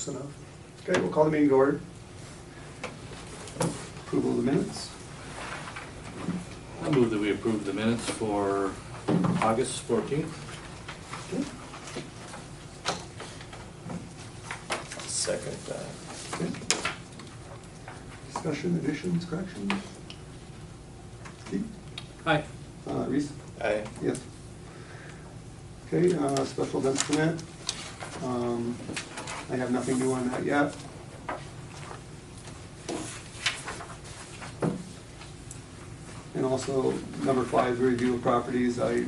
close enough. Okay, we'll call the meeting to order. Approval of the minutes. I move that we approve the minutes for August 14th. Okay. Second that. Okay. Discussion, additions, corrections? Steve? Aye. Reese? Aye. Yes. Okay, special events permit. I have nothing new on that yet. And also, number 5, review of properties. I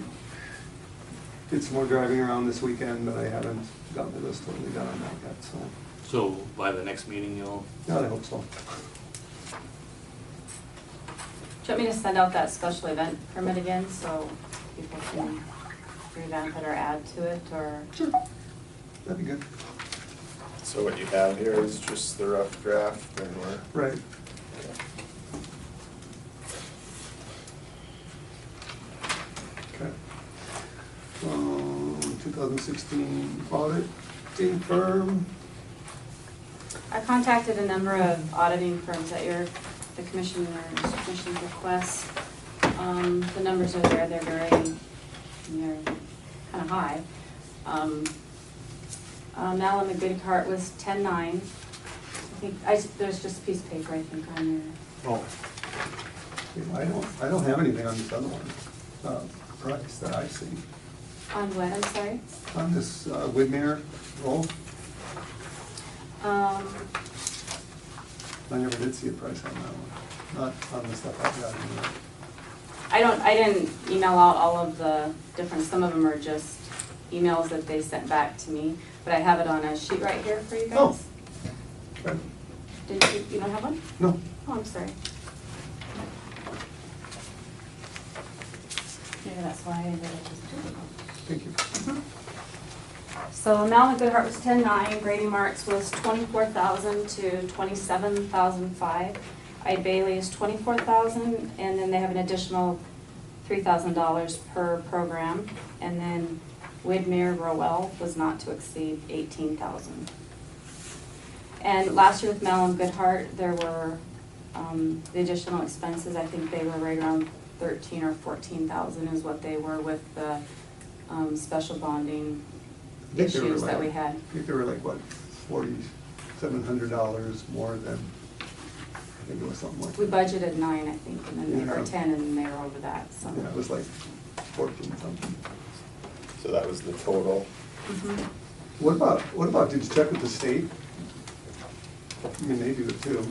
did some more driving around this weekend, but I haven't gotten the list totally done on that yet, so. So by the next meeting, you'll, Yeah, I hope so. Do you want me to send out that special event permit again, so people can revamp it or add to it, or? Sure. That'd be good. So what you have here is just the rough draft, and we're. Right. Okay. 2016 auditing firm. I contacted a number of auditing firms at the commission's request. The numbers are there, they're kind of high. Malum and Goodhart was 10.9. I think, there's just a piece of paper, I think, on your. Oh. I don't have anything on this other one, price that I see. On what, I'm sorry? On this Widmer roll, I never did see a price on that one. Not on the stuff I've got in there. I didn't email out all of the different, some of them are just emails that they sent back to me, but I have it on a sheet right here for you guys. Oh. Okay. You don't have one? No. Oh, I'm sorry. Maybe that's why I did it just do it. Thank you. So Malum Goodhart was 10.9, Grady Marks was 24,000 to 27,005. I Bailey is 24,000, and then they have an additional $3,000 per program. And then Widmer Rowell was not to exceed 18,000. And last year with Malum Goodhart, there were the additional expenses. I think they were right around 13 or 14,000 is what they were with the special bonding issues that we had. I think they were like, what, $4,700 more than, I think it was something like that. We budgeted 9, I think, and then they were Yeah. 10, and then they were over that, so. Yeah, it was like 14 something. So that was the total. Mhm. What about, did you check with the state? I mean, they do it too.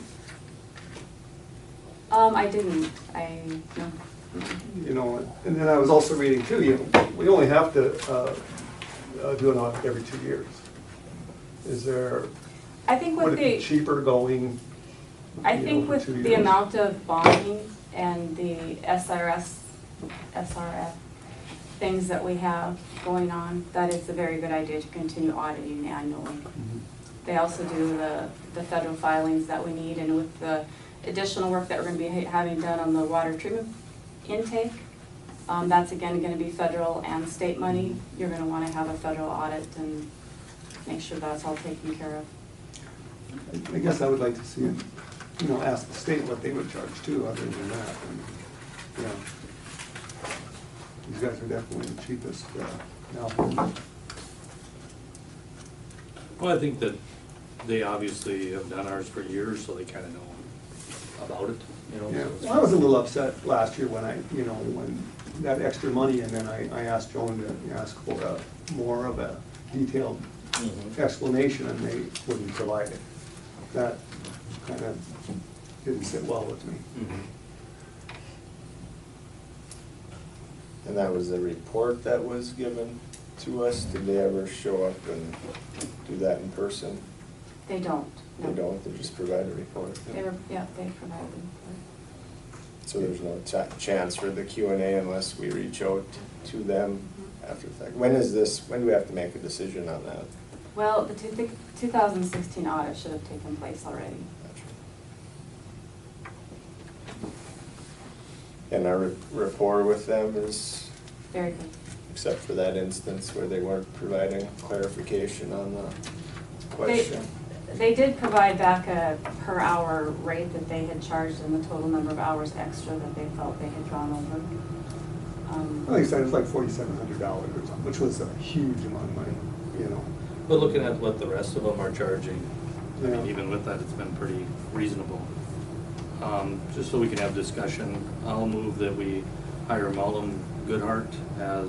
I didn't, no. You know, and then I was also reading too, we only have to do an audit every 2 years. Is there, I think would with it be the, cheaper going? I think for with 2 the years? amount of bonding and the SRF things that we have going on, that it's a very good idea to continue auditing annually. Mhm. They also do the federal filings that we need, and with the additional work that we're going to be having done on the water treatment intake, that's again going to be federal and state money. You're going to want to have a federal audit and make sure that's all taken care of. I guess I would like to see it, ask the state what they would charge too, other than that. And, yeah. These guys are definitely the cheapest now. well, I think that they obviously have done ours for years, so they kind of know about it, Yeah, so it's- well, I was a little upset last year when when that extra money, and then I asked Joan to ask for more of a detailed explanation, and they wouldn't provide it. That kind of didn't sit well with me. Mhm. And that was the report that was given to us. Did they ever show up and do that in person? They don't. No. They don't, they just provide a report. They provided them. So there's no chance for the Q&A unless we reach out to them after the fact. When do we have to make a decision on that? Well, the 2016 audit should have taken place already. And our rapport with them is, Very good. except for that instance where they weren't providing clarification on the question. They did provide back a per hour rate that they had charged and the total number of hours extra that they felt they had gone over. Like I said, it's like $4,700 or something, which was a huge amount of money, you know. But looking at what the rest of them are charging, I mean, Yeah. even with that, it's been pretty reasonable. Just so we can have discussion, I'll move that we hire Mullum Goodhart as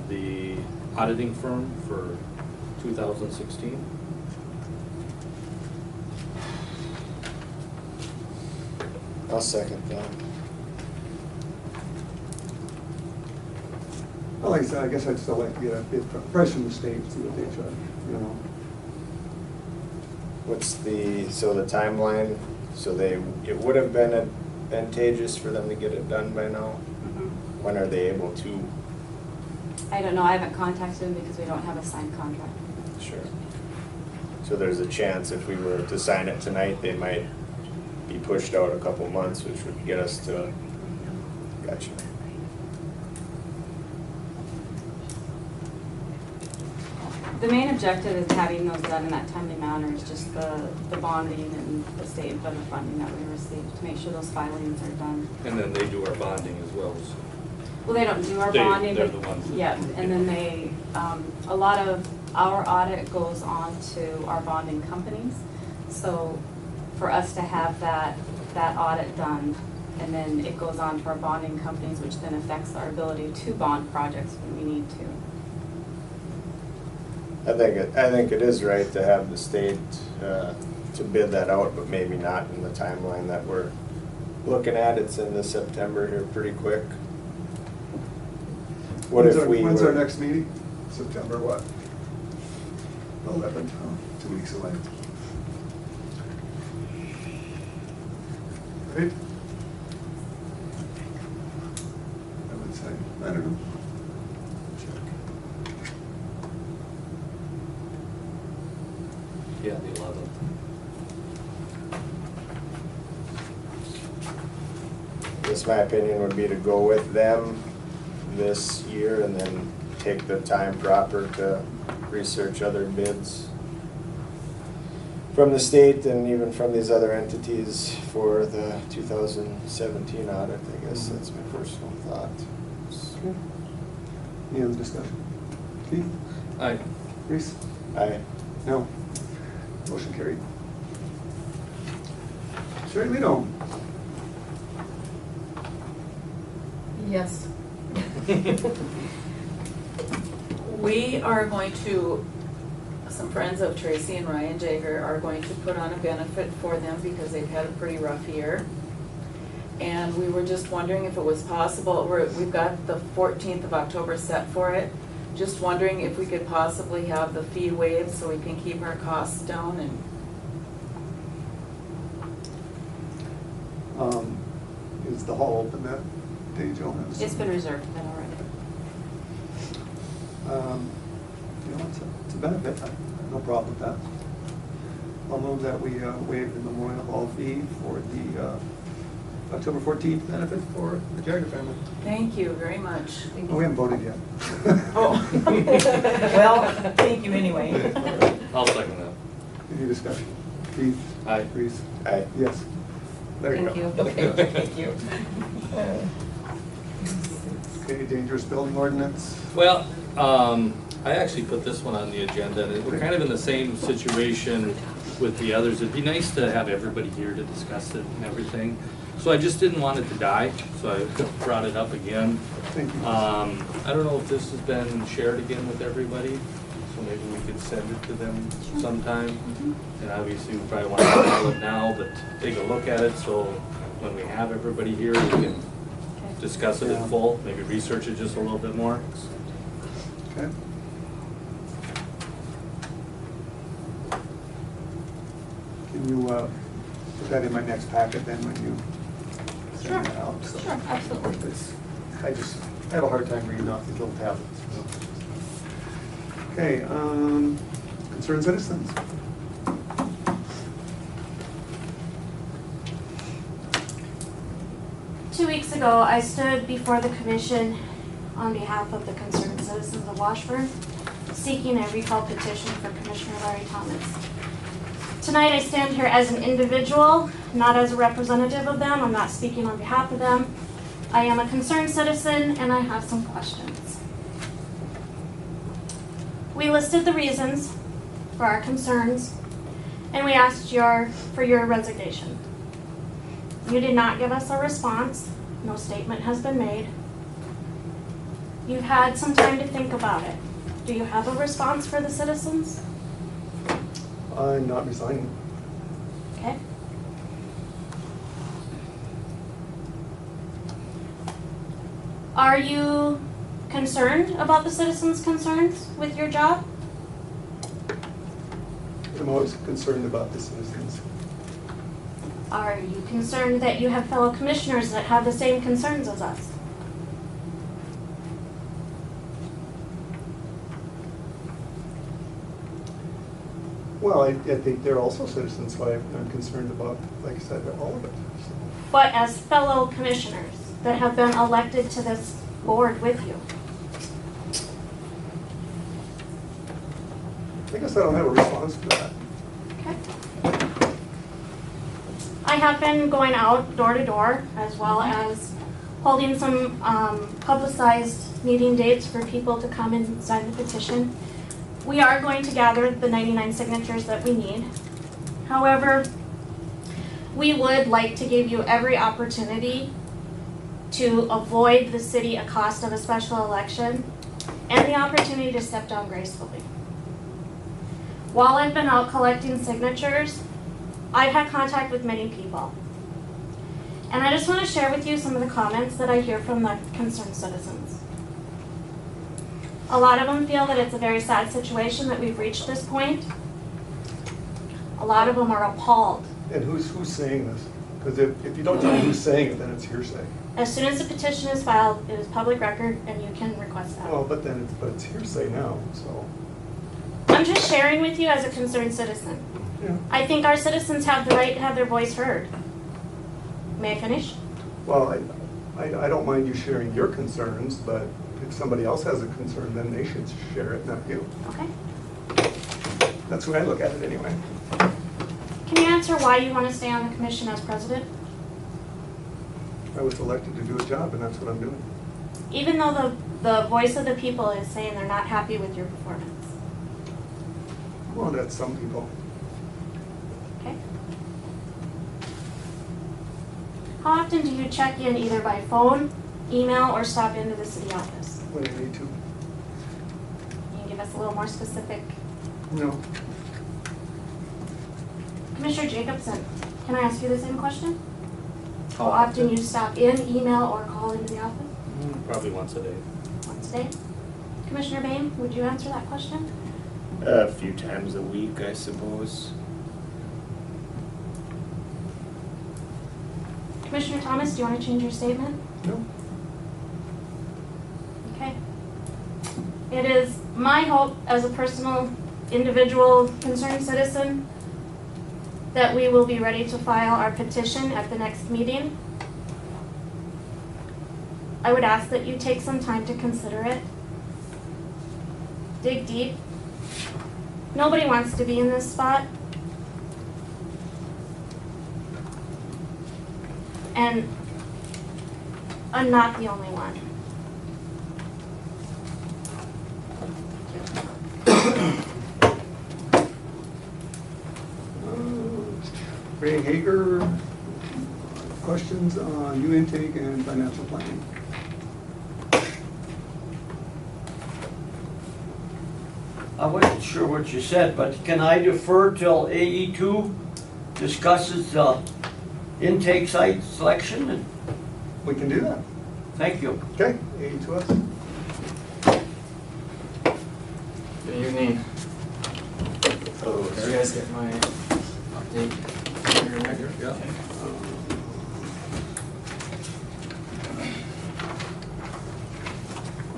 the auditing firm for 2016. I'll second that. Well, like I said, I guess I'd still like to get a bid price from the state, see what they charge, you know. What's so the timeline, so it would have been advantageous for them to get it done by now? Mhm. When are they able to? I don't know, I haven't contacted them because we don't have a signed contract. Sure. So there's a chance if we were to sign it tonight, they might be pushed out a couple months, which would get us to, gotcha. The main objective is having those done in that timely manner is just the bonding and the state and federal funding that we receive to make sure those filings are done. And then they do our bonding as well, so. Well, they don't do our They're bonding, but, the ones that- yeah, and then they, a lot of our audit goes on to our bonding companies. So for us to have that audit done, and then it goes on to our bonding companies, which then affects our ability to bond projects when we need to. I think it is right to have the state to bid that out, but maybe not in the timeline that we're looking at. It's into September here pretty quick. What if we When's our were- next meeting? September what? 11th, 2 weeks away. Right? I would say, I don't know. Yeah, the 11th. I guess my opinion would be to go with them this year and then take the time proper to research other bids from the state and even from these other entities for the 2017 audit. I guess that's my personal thought. Okay. Any other discussion? Keith? Aye. Reese? Aye. No. Motion carried. Sherry Lino? Yes. We are going to, some friends of Tracy and Ryan Jager are going to put on a benefit for them because they've had a pretty rough year. And we were just wondering if it was possible, we've got the 14th of October set for it. Just wondering if we could possibly have the fee waived so we can keep our costs down and. Is the hall open that day, Joan? It's been reserved for that already. You know, it's a benefit, I have no problem with that. I'll move that we waive the Memorial Hall fee for the October 14th benefit for the Jagger family. Thank you very much. Oh, we haven't voted yet. Oh. Well, thank you anyway. I'll second that. Any discussion? Keith? Aye. Reese? Aye. Yes. There you go. Okay, thank you. Okay, dangerous building ordinance. Well, I actually put this one on the agenda, and we're kind of in the same situation with the others. It'd be nice to have everybody here to discuss it and everything. So I just didn't want it to die, so I brought it up again. Thank you. I don't know if this has been shared again with everybody, so maybe we could send it to them sometime. And obviously, we probably want to file it now, but take a look at it, so when we have everybody here, we can discuss it in full, maybe research it just a little bit more. Okay. Can you put that in my next packet then when you send that out? So Sure, absolutely. it's- I have a hard time reading off these little tablets. Okay, concerned citizens. Two weeks ago, I stood before the commission on behalf of the concerned citizens of Washburn, seeking a recall petition for Commissioner Larry Thomas. Tonight I stand here as an individual, not as a representative of them. I'm not speaking on behalf of them. I am a concerned citizen and I have some questions. We listed the reasons for our concerns and we asked for your resignation. You did not give us a response. No statement has been made. You've had some time to think about it. Do you have a response for the citizens? I'm not resigning. Okay. Are you concerned about the citizens' concerns with your job? I'm always concerned about the citizens. Are you concerned that you have fellow commissioners that have the same concerns as us? Well, I think they're also citizens, so I'm concerned about, like I said, all of it. So. But as fellow commissioners that have been elected to this board with you, I guess I don't have a response to that. okay. I have been going out door to door as well as holding some publicized meeting dates for people to come and sign the petition. We are going to gather the 99 signatures that we need. However, we would like to give you every opportunity to avoid the city a cost of a special election and the opportunity to step down gracefully. While I've been out collecting signatures, I've had contact with many people. And I just want to share with you some of the comments that I hear from the concerned citizens. A lot of them feel that it's a very sad situation that we've reached this point. A lot of them are appalled. And who's saying this? Because if you don't tell me who's saying it, then it's hearsay. As soon as the petition is filed, it is public record and you can request that. Well, but it's hearsay now, so. I'm just sharing with you as a concerned citizen. Yeah. I think our citizens have the right to have their voice heard. May I finish? Well, I don't mind you sharing your concerns, but if somebody else has a concern, then they should share it, not you. Okay. That's the way I look at it anyway. Can you answer why you want to stay on the commission as president? I was elected to do a job, and that's what I'm doing. Even though the voice of the people is saying they're not happy with your performance. Well, that's some people. Okay. How often do you check in either by phone, email, or stop into the city office? When I need to. Can you give us a little more specific? No. Commissioner Jacobson, can I ask you the same question? How often you stop in, email, or call into the office? Probably once a day. Once a day. Commissioner Bain, would you answer that question? A few times a week, I suppose. Commissioner Thomas, do you want to change your statement? No. Okay. It is my hope as a personal, individual, concerned citizen that we will be ready to file our petition at the next meeting. I would ask that you take some time to consider it. Dig deep. Nobody wants to be in this spot. And I'm not the only one. Ray Hager, questions on new intake and financial planning? I wasn't sure what you said, but can I defer till AE2 discusses intake site selection? We can do that. Thank you. Okay, A to us. Good evening. Oh, Did you guys get my update? Yeah.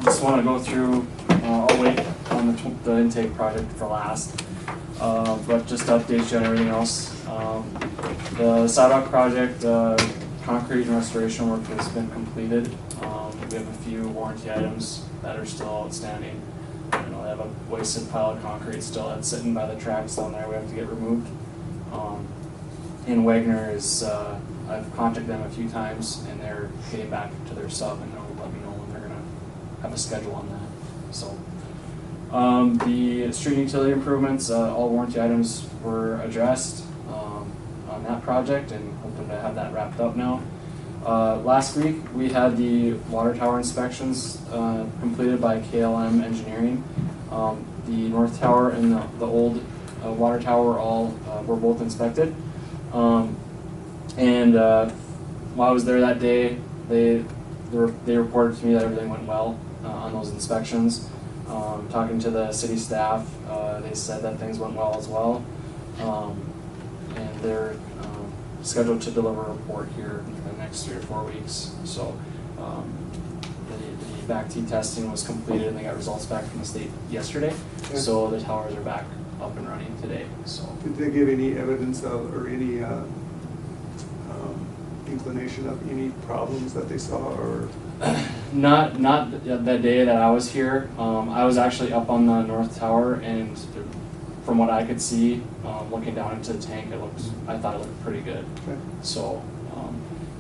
Just want to go through, I'll wait on the intake project for last, but just update you on everything else. The sidewalk project, concrete and restoration work has been completed. We have a few warranty items that are still outstanding. We have a wasted pile of concrete still that's sitting by the tracks down there we have to get removed. And Wagner is, I've contacted them a few times, and they're getting back to their sub, and they'll let me know when they're gonna have a schedule on that, so. The street utility improvements, all warranty items were addressed on that project, and hoping to have that wrapped up now. Last week, we had the water tower inspections completed by KLM Engineering. The north tower and the old water tower were both inspected. And while I was there that day, they reported to me that everything went well on those inspections. Talking to the city staff, they said that things went well as well. And they're scheduled to deliver a report here in the next 3 or 4 weeks. So the back T testing was completed, and they got results back from the state yesterday. Okay. So the towers are back up and running today. So Did they give any evidence of, or any inclination of any problems that they saw, or? not that day that I was here. I was actually up on the north tower, and from what I could see, looking down into the tank, I thought it looked pretty good. Okay. So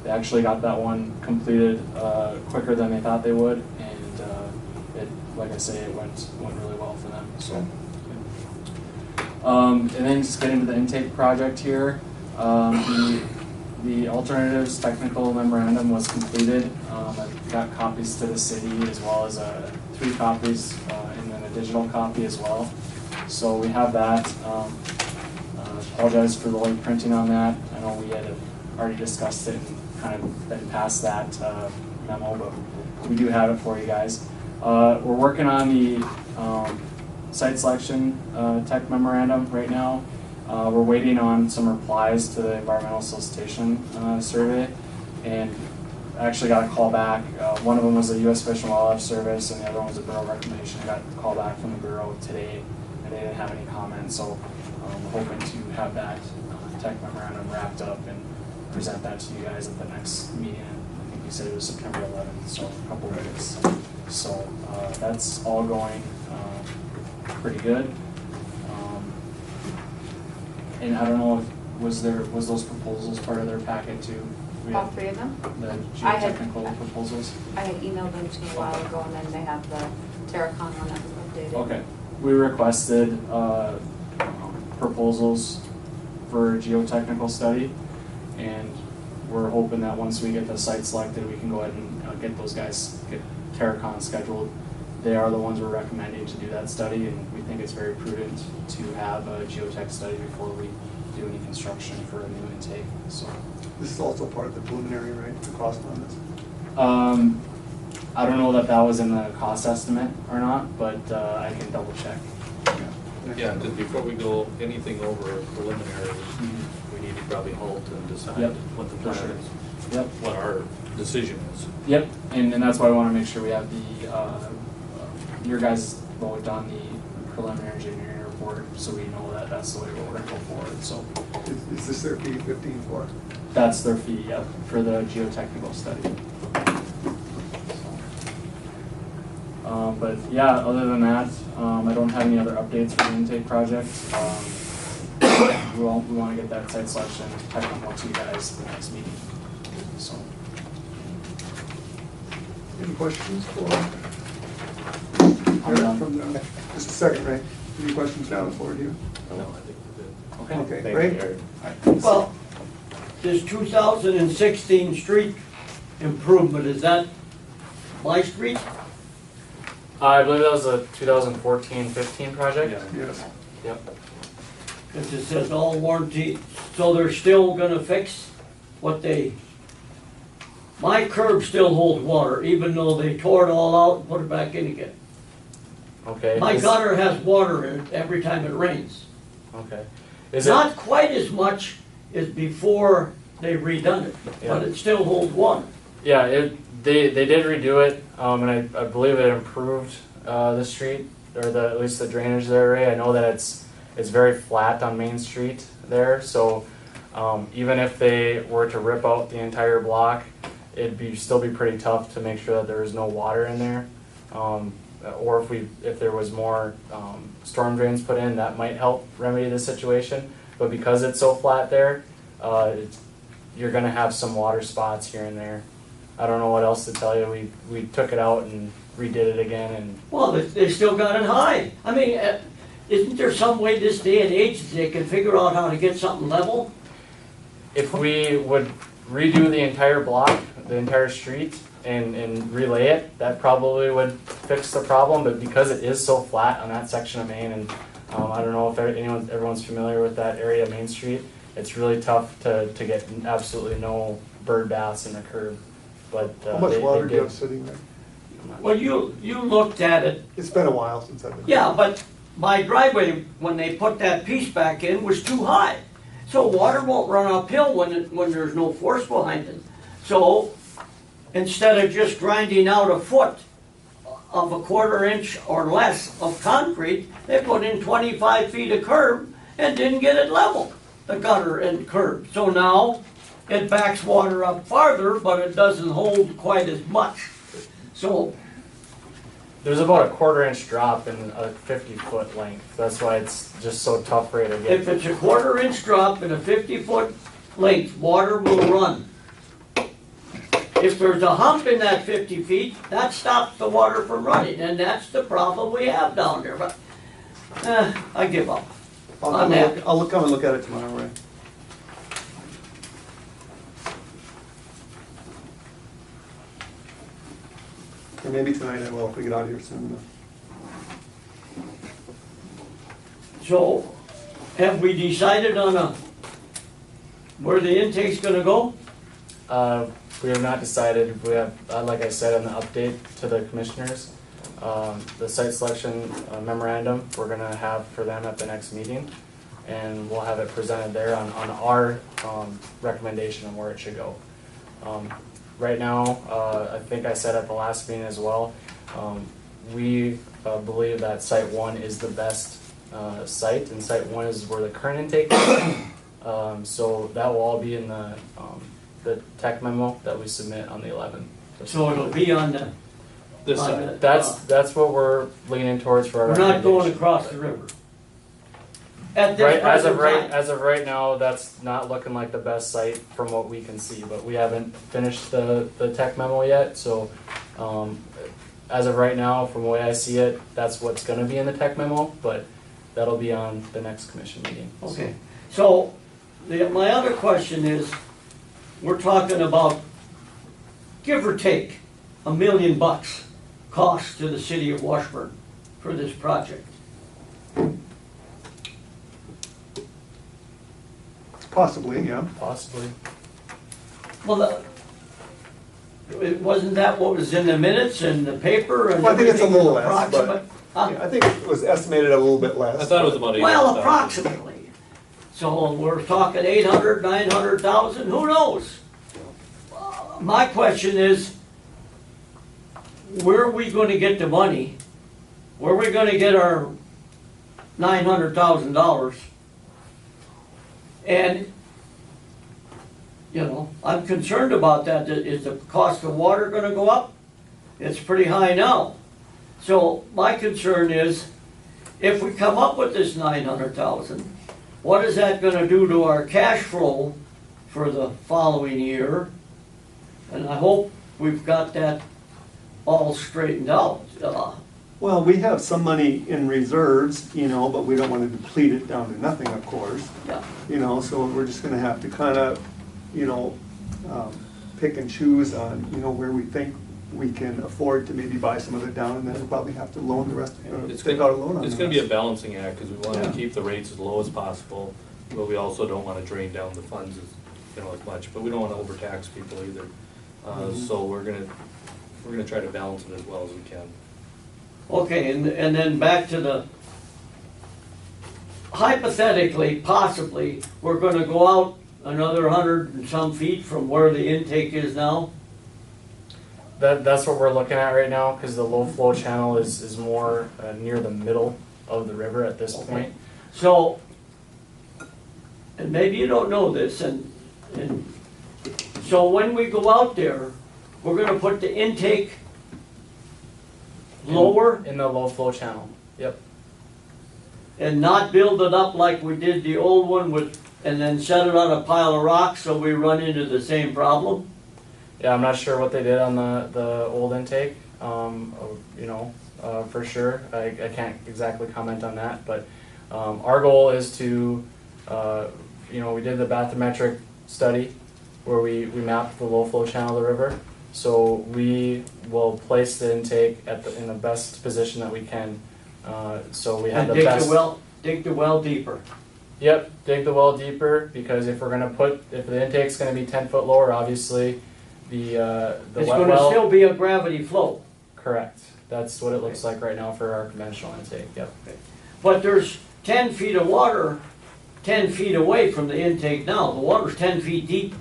they actually got that one completed quicker than they thought they would, and like I say, it went really well for them. So. And then just getting to the intake project here, the alternatives technical memorandum was completed. I've got copies to the city, as well as 3 copies and then a digital copy as well. So we have that. Apologize for the late printing on that. I know we had already discussed it and kind of been past that memo, but we do have it for you guys. We're working on the site selection tech memorandum right now. We're waiting on some replies to the environmental solicitation survey, and I actually got a call back. One of them was the U.S. Fish and Wildlife Service, and the other one was a Bureau recommendation. I got a call back from the Bureau today, and they didn't have any comments, so we're hoping to have that tech memorandum wrapped up and present that to you guys at the next meeting. I think you said it was September 11th, so a couple of weeks. So that's all going pretty good. And I don't know if was those proposals part of their packet too? All 3 of them? The I had- geotechnical proposals? I had emailed them to you a while ago, and then they have the Terracon one that was updated. Okay. We requested proposals for geotechnical study, and we're hoping that once we get the site selected, we can go ahead and get those guys, get Terracon scheduled. They are the ones we're recommending to do that study, and we think it's very prudent to have a geotech study before we do any construction for a new intake. So This is also part of the preliminary, right, the cost on this? I don't know that was in the cost estimate or not, but I can double check. Yeah, because before we go anything over preliminary, we need to probably halt and decide Yep. what the plan Sure. is, Yep. what our decision is. Yep, and that's why I want to make sure we have your guys' vote on the preliminary engineering report, so we know that that's the way we're going to go forward. So Is this their fee 15 for? that's their fee, yep, for the geotechnical study. But yeah, other than that, I don't have any other updates for the intake project. We want to get that site selection technical to you guys at the next meeting. So. Any questions for? I'm done. From the, just a second, Ray. Any questions down for you? No, I think we're good. Okay. Okay, Thank Ray? you, Eric. Well, this 2016 street improvement, is that my street? I believe that was a 2014-15 project. Yes. Yep. Because it says all warranty, so they're still gonna fix what they, my curb still holds water, even though they tore it all out and put it back in again. Okay. My gutter has water in it every time it rains. Okay. Is it? Not quite as much as before they redone it, but it still holds water. Yeah. They did redo it, and I believe it improved the street, or at least the drainage there, Ray. I know that it's very flat on Main Street there, so even if they were to rip out the entire block, it'd still be pretty tough to make sure that there is no water in there. Or if there was more storm drains put in, that might help remedy the situation. but because it's so flat there, you're gonna have some water spots here and there. I don't know what else to tell you. We took it out and redid it again, and Well, they still got it high. I mean, isn't there some way this day and age that they can figure out how to get something level? if we would redo the entire block, the entire street, and relay it, that probably would fix the problem. But because it is so flat on that section of Main, and I don't know if everyone's familiar with that area of Main Street, it's really tough to get absolutely no bird baths in the curb. But How much they water do you did. have sitting there? Well, you looked at it, It's been a while since I've been. yeah, but my driveway, when they put that piece back in, was too high. So water won't run uphill when there's no force behind it. So instead of just grinding out a foot of a 1/4 inch or less of concrete, they put in 25 feet of curb and didn't get it level, the gutter and curb. So now it backs water up farther, but it doesn't hold quite as much. So, There's about a 1/4 inch drop in a 50-foot length. That's why it's just so tough right to get. if it's a 1/4 inch drop in a 50-foot length, water will run. If there's a hump in that 50 feet, that stops the water from running, and that's the problem we have down there, but, I give up. I'll on come that. and look, come and look at it tomorrow, Ray. Or maybe tonight I will if we get out of here soon enough. So, have we decided on where the intake's gonna go? We have not decided. We have, like I said in the update to the commissioners, the site selection memorandum we're gonna have for them at the next meeting, and we'll have it presented there on our recommendation on where it should go. Right now, I think I said at the last meeting as well, we believe that Site 1 is the best site, and Site 1 is where the current intake is. So that will all be in the tech memo that we submit on the 11th. So it'll be on the, This on side. the- That's what we're leaning towards for our we're not going recommendation. across the river. At this Right, present time. as of right now, that's not looking like the best site from what we can see, but we haven't finished the tech memo yet, so, as of right now, from the way I see it, that's what's gonna be in the tech memo, but that'll be on the next commission meeting. Okay, so, my other question is, we're talking about, give or take, $1 million cost to the city of Washburn for this project. Possibly, yeah. Possibly. Well, wasn't that what was in the minutes and the paper and Well, I think it's a everything little less, but- approximate? Huh? Yeah, I think it was estimated a little bit less. I thought it was about 8. Well, approximately. So we're talking 800, 900,000, who knows? My question is, where are we gonna get the money? Where are we gonna get our $900,000? And, you know, I'm concerned about that. Is the cost of water gonna go up? It's pretty high now. So my concern is, if we come up with this 900,000, what is that gonna do to our cash flow for the following year? And I hope we've got that all straightened out. Well, we have some money in reserves, you know, but we don't want to deplete it down to nothing, of course. Yeah. You know, so we're just gonna have to kind of, you know, pick and choose on, you know, where we think we can afford to maybe buy some of it down, and then we'll probably have to loan the rest, It's take out a loan on It's the gonna be a rest. balancing act, because we want Yeah. to keep the rates as low as possible, but we also don't want to drain down the funds as much, but we don't want to overtax people either. So we're gonna try to balance it as well as we can. Okay, and then back to the, hypothetically, possibly, we're gonna go out another 100 and some feet from where the intake is now? That's what we're looking at right now, because the low flow channel is more near the middle of the river at this point. So, and maybe you don't know this, and so when we go out there, we're gonna put the intake lower? In the low flow channel, yep. and not build it up like we did the old one with, and then set it on a pile of rocks so we run into the same problem? Yeah, I'm not sure what they did on the old intake, for sure. I can't exactly comment on that, but our goal is to, we did the bathymetric study where we mapped the low flow channel of the river. So we will place the intake in the best position that we can. So we have And the best. dig the well deeper. Yep, dig the well deeper, because if the intake's gonna be 10 foot lower, obviously the It's wet gonna well. still be a gravity flow. Correct. That's what it looks like right now for our conventional intake, yep. But there's 10 feet of water 10 feet away from the intake now. The water's 10 feet deep.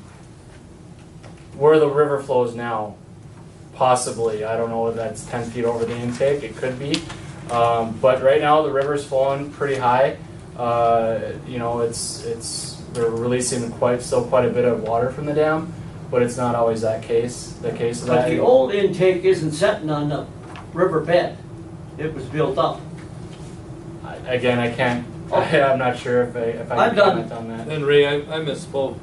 Where the river flows now, possibly. I don't know if that's 10 feet over the intake, it could be. But right now the river's flowing pretty high. They're releasing still quite a bit of water from the dam, but it's not always the case of that. But the old intake isn't sitting on the river bed. It was built up. Again, I can't, I'm not sure if I I'm can done. comment on that. And Ray, I misspoke.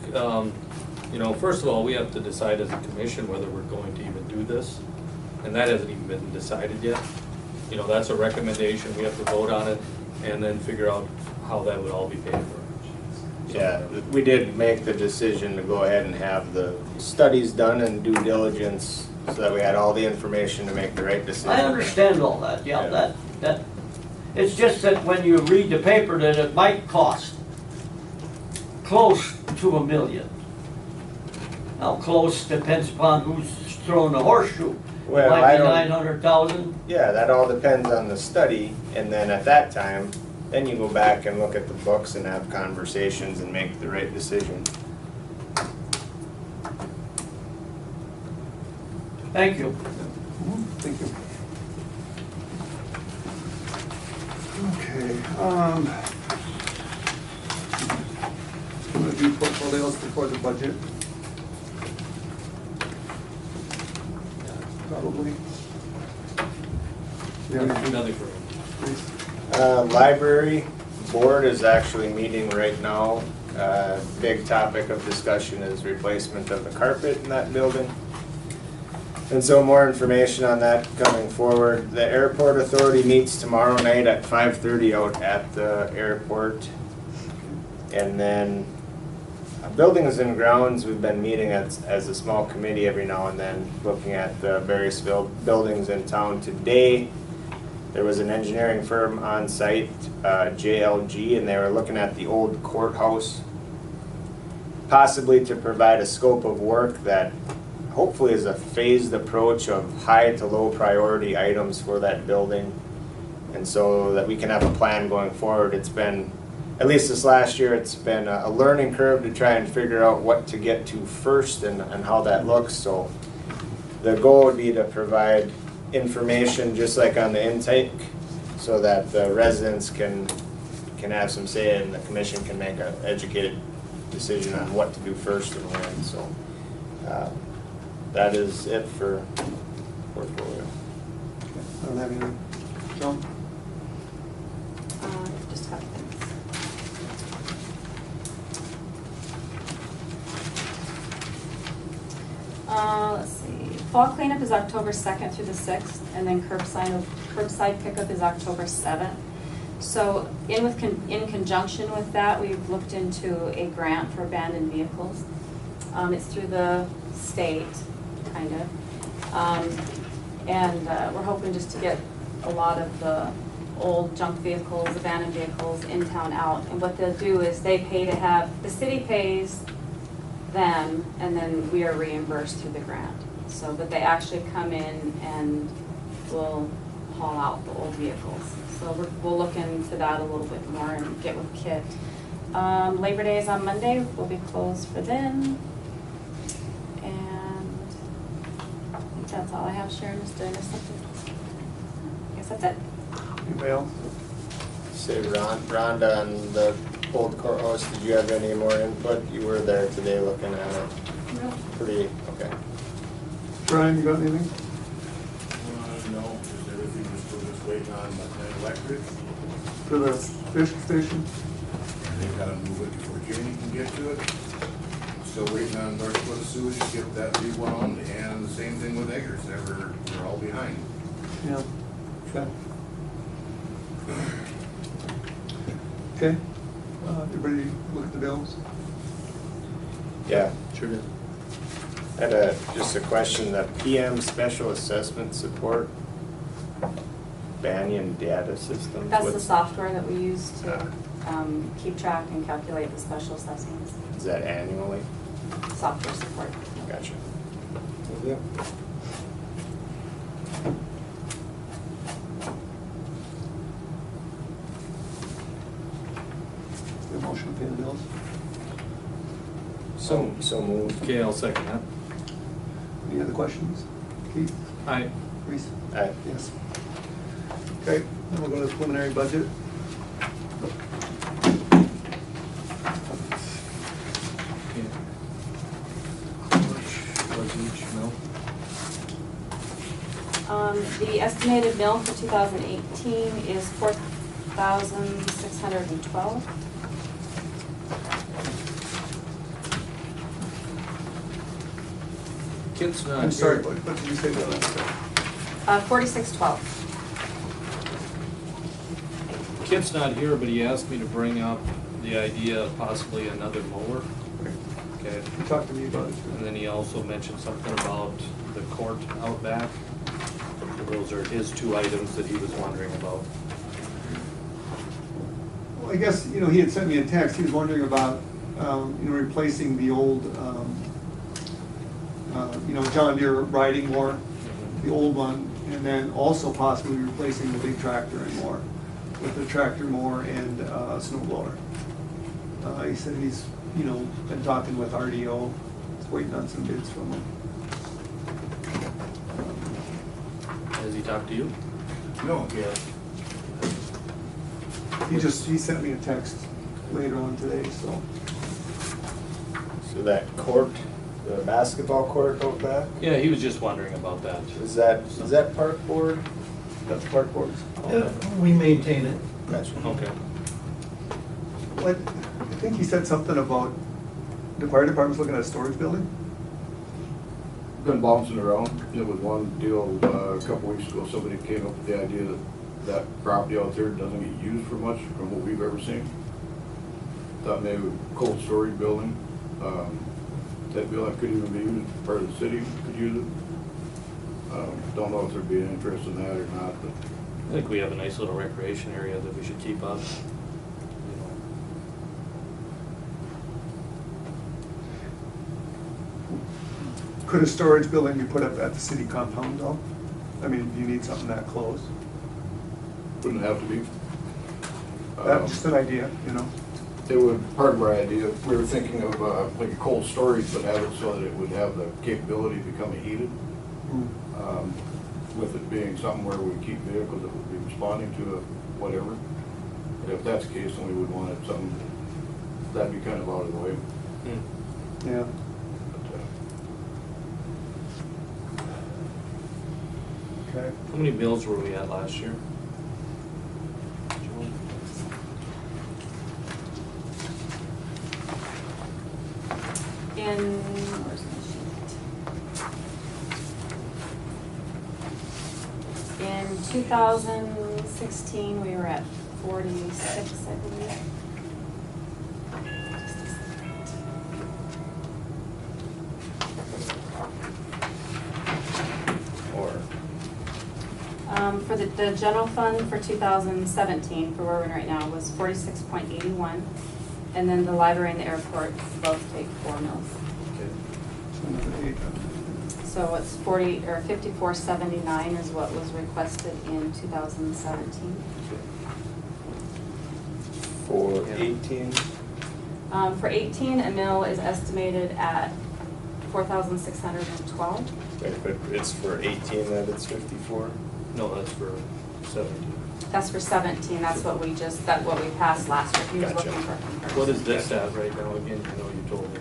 First of all, we have to decide as a commission whether we're going to even do this, and that hasn't even been decided yet. That's a recommendation, we have to vote on it, and then figure out how that would all be paid for. Yeah, we did make the decision to go ahead and have the studies done and due diligence so that we had all the information to make the right decision. I understand all that, yeah, Yeah. that. It's just that when you read the paper that it might cost close to $1 million. Now, close depends upon who's throwing the horseshoe. Well, Might I be don't- 900,000. Yeah, that all depends on the study, and then at that time, then you go back and look at the books and have conversations and make the right decision. Thank you. Thank you. Okay, I'm gonna do portfolios before the budget. Probably. Yeah, Nothing for me. please. Library board is actually meeting right now. Big topic of discussion is replacement of the carpet in that building. And so more information on that coming forward. The airport authority meets tomorrow night at 5:30 out at the airport. And then buildings and grounds, we've been meeting as a small committee every now and then, looking at the various buildings in town. Today, there was an engineering firm on site, JLG, and they were looking at the old courthouse, possibly to provide a scope of work that hopefully is a phased approach of high to low priority items for that building. And so that we can have a plan going forward. It's been, at least this last year, it's been a learning curve to try and figure out what to get to first and how that looks. So the goal would be to provide information just like on the intake so that the residents can have some say and the commission can make an educated decision on what to do first and when. So that is it for portfolio. I don't have anything. John? Just a couple things. Let's see, fall cleanup is October 2nd through the 6th, and then curbside pickup is October 7th. So in conjunction with that, we've looked into a grant for abandoned vehicles. It's through the state, kind of. And we're hoping just to get a lot of the old junk vehicles, abandoned vehicles in town out. And what they'll do is they pay to have, the city pays them, and then we are reimbursed through the grant. So, but they actually come in and will haul out the old vehicles. So we'll look into that a little bit more and get with Kit. Labor Day is on Monday, we'll be closed for then. And I think that's all I have. Sharon, is there something? I guess that's it. Anybody else? Say Rhonda on the old courthouse, did you have any more input? You were there today looking at it. No. Pretty, okay. Brian, you got anything? No, because everything is still just waiting on electric. for the fish station? And they gotta move it before Jamie can get to it. Still waiting on North Dakota Sewage to get that rewound, and the same thing with Eggers, they're all behind. Yeah. Okay. Okay, everybody look at the bills? Yeah, Sure did. I had just a question, the PM Special Assessment Support Banyan Data System. That's the software that we use to keep track and calculate the special assessments, Is that annually? software support. Gotcha. The motion to pay the bills? So moved. Okay, I'll second that. Any other questions? Keith? Aye. Reese? Aye. Yes. Okay, then we'll go to the preliminary budget. Okay. How much was each mill? The estimated mill for 2018 is 4,612. Kit's not I'm sorry, here. what did you say the last time? 4612. Kit's not here, but he asked me to bring up the idea of possibly another mower. Okay. You talked to me about it. And then he also mentioned something about the court out back. Those are his two items that he was wondering about. Well, I guess, he had sent me a text, he was wondering about, replacing the old, John Deere riding mower, the old one, and then also possibly replacing the big tractor and mower with the tractor mower and snow blower. He said he's, been talking with RDO, he's waiting on some bids from them. Has he talked to you? No, Yeah. He sent me a text later on today, so. So that court, the basketball court out back, Yeah, he was just wondering about that. is that park board? That's park boards. We maintain it. Gotcha. Okay. What, I think he said something about the fire department's looking at a storage building? been bouncing around. It was one deal a couple weeks ago, somebody came up with the idea that that property out there doesn't get used for much from what we've ever seen. Thought maybe a cold storage building, that building could even be used, part of the city could use it. Don't know if there'd be an interest in that or not, but I think we have a nice little recreation area that we should keep up. Could a storage building be put up at the city compound though? I mean, do you need something that close? wouldn't have to be. That's just an idea, It would, part of our idea, we were thinking of like a cold storage, but have it so that it would have the capability of becoming heated. With it being somewhere we keep vehicles that would be responding to whatever. But if that's the case, then we would want it something, that'd be kind of out of the way. Yeah. But, Okay. How many mills were we at last year? Where's my sheet? In 2016, we were at 46, I believe. For the general fund for 2017, for where we're in right now, was 46.81. And then the library and the airport both take 4 mills. So another 8. So it's 54.79 is what was requested in 2017. For 18? For 18, a mill is estimated at 4,612. Wait, but it's for 18 that it's 54? No, that's for 17. That's for 17, that's what we passed last year. He was Gotcha. looking for conversion. What is this at right now again? I know you told me,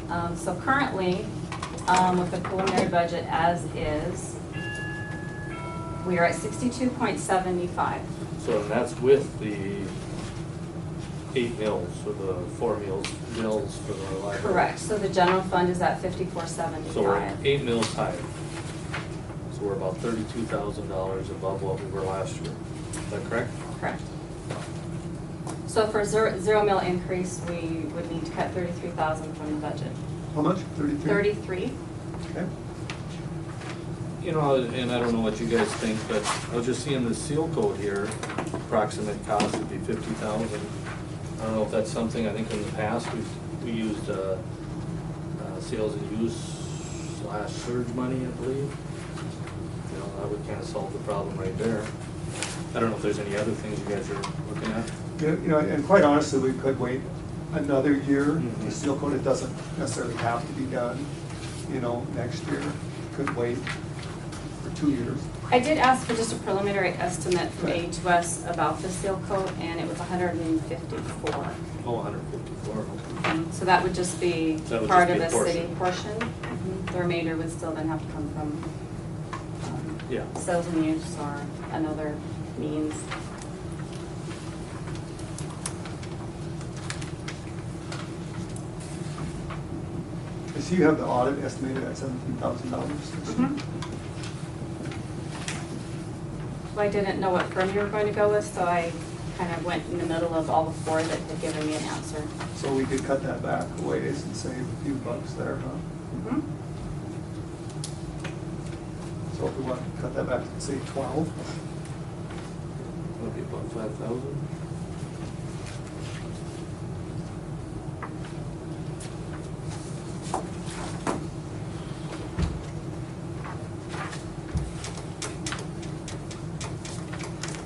but. So currently, with the preliminary budget as is, We are at 62.75. So that's with the 8 mills, or the 4 mills for the library. Correct, so the general fund is at So we're 54.75. at 8 mills higher. So we're about $32,000 above what we were last year. Is that correct? Correct. So for zero mil increase, we would need to cut 33,000 from the budget. How much? 33? 33? Okay. You know, and I don't know what you guys think, but I was just seeing the seal coat here, approximate cost would be 50,000. I don't know if that's something, I think in the past, we used sales and use / surge money, I believe. You know, that would kind of solve the problem right there. I don't know if there's any other things you guys are looking at. Yeah, you know, and quite honestly, we could wait another year. Mhm. The seal coat, it doesn't necessarily have to be done, you know, next year. Could wait for 2 years. I did ask for just a preliminary estimate from Right. A2S about the seal coat, and it was 154. Oh, 154, okay. So that would just be That would part just of be a the portion. city portion. The remainder would still then have to come from Yeah. sales and use or another means. I see you have the audit estimated at $17,000. Well, I didn't know what firm you were going to go with, so I kind of went in the middle of all the four that had given me an answer. So we could cut that back a ways and save a few bucks there, huh? So if we want to cut that back to, say, 12, That'd be about 5,000.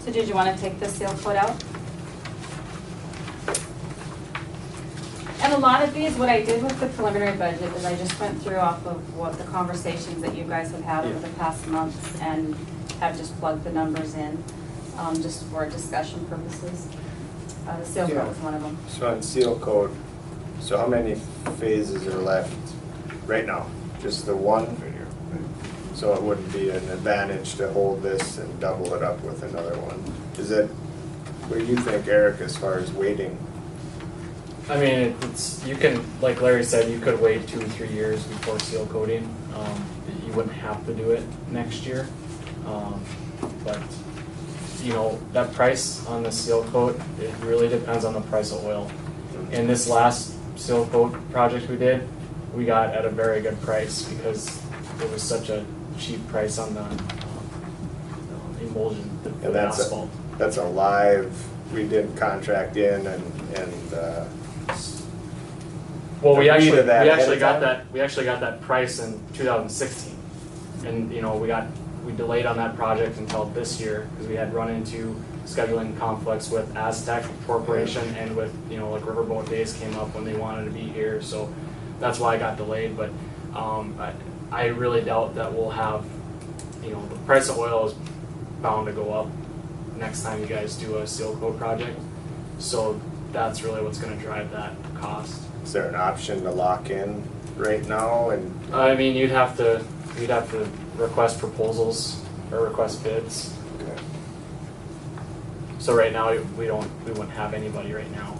So did you want to take the seal coat out? And a lot of these, what I did with the preliminary budget is I just went through off of what the conversations that you guys have had over the past months and have just plugged the numbers in, just for discussion purposes. The seal coat was one of them. So on seal coat, so how many phases are left right now? Just the one? So it wouldn't be an advantage to hold this and double it up with another one? Is it, what do you think, Eric, as far as waiting? I mean, it's, you can, like Larry said, you could wait 2 or 3 years before seal coating. You wouldn't have to do it next year. But, you know, that price on the seal coat, it really depends on the price of oil. In this last seal coat project we did, we got at a very good price because it was such a cheap price on the emulsion, the And asphalt. That's a live, we did contract in and Well, we agree to actually that ahead of time? we actually got that price in 2016, and you know we delayed on that project until this year because we had run into scheduling conflicts with Aztec Corporation and with like Riverboat Days came up when they wanted to be here, so that's why I got delayed. But I really doubt that we'll have, the price of oil is bound to go up next time you guys do a seal coat project, so that's really what's going to drive that cost. is there an option to lock in right now? And I mean, you'd have to request proposals or request bids. okay. So right now we wouldn't have anybody right now.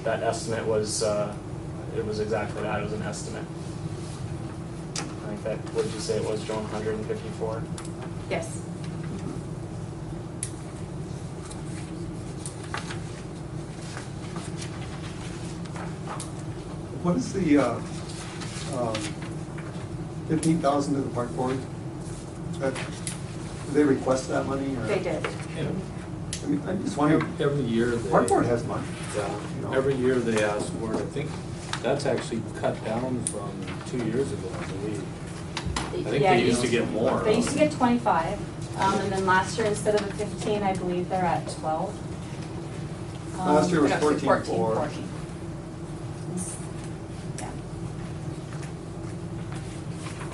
That estimate was it was exactly that. It was an estimate. I think that, what did you say it was, Joan? 154. Yes. what is the 15,000 to the park board? Did they request that money? Or? They did. I mean, I just wonder, Every year the they. park board has money. Yeah, You know. every year they ask for it. I think that's actually cut down from 2 years ago, I believe. I think Yeah, they used to get more. They used to get 25, and then last year, instead of a 15, I believe they're at 12. Last year was no, 14.4. 14. Yeah.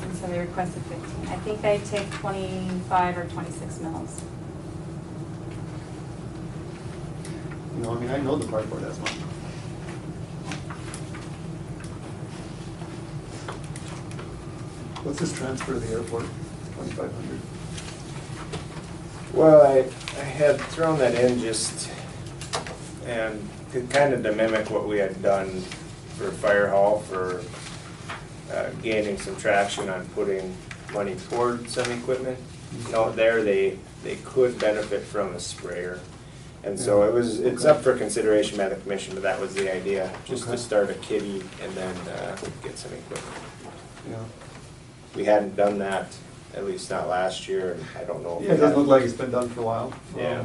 And so they requested 15. I think they take 25 or 26 mils. You know, I mean, I know the park board has money. What's this transfer to the airport? 2,500. Well, I had thrown that in just, and kind of to mimic what we had done for Fire Hall for gaining some traction on putting money toward some equipment. Out there, they could benefit from a sprayer. And so it's up for consideration by the commission, but that was the idea, just to start a kitty and then get some equipment. Yeah. We hadn't done that, at least not last year, and I don't know. if Yeah, it we doesn't have. look like it's been done for a while. Yeah,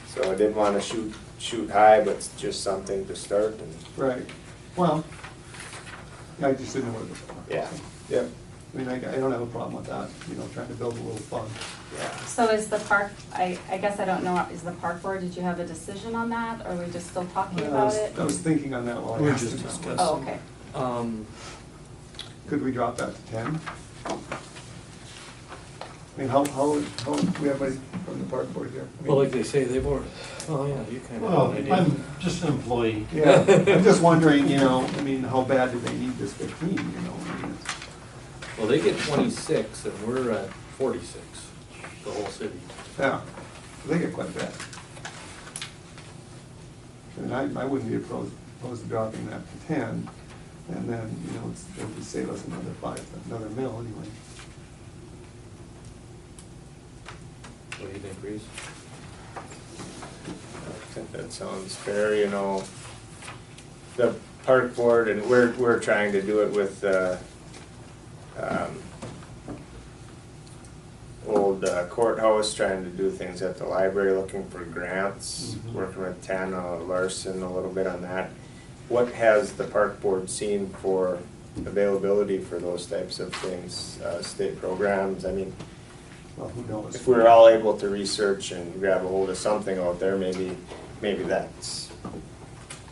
so I didn't want to shoot high, but it's just something to start, and Right, well, I just didn't know what it was for. yeah, yeah, I mean, I don't have a problem with that, you know, trying to build a little fund. yeah. So is the park, I guess I don't know, is the park board, did you have a decision on that, or are we just still talking about it? I was thinking on that while I We're asked just him that. discussing. Oh, okay. Could we drop that to 10? I mean, how, we have anybody from the park board here? I mean, Well, like they say, they've already, oh yeah, you kind of Well, have an idea. I'm just an employee. Yeah, I'm just wondering, you know, I mean, how bad do they need this 15, you know? I mean, Well, they get 26 and we're at 46, the whole city. yeah, they get quite bad. And I wouldn't be opposed to dropping that to 10, and then, you know, it would save us another mill anyway. What do you think, Reese? I think that sounds fair, you know. The park board, and we're trying to do it with old courthouse, trying to do things at the library, looking for grants, working with Tana Larson a little bit on that. What has the park board seen for availability for those types of things, state programs? I mean, Well, who knows? if we were all able to research and grab a hold of something out there, maybe that's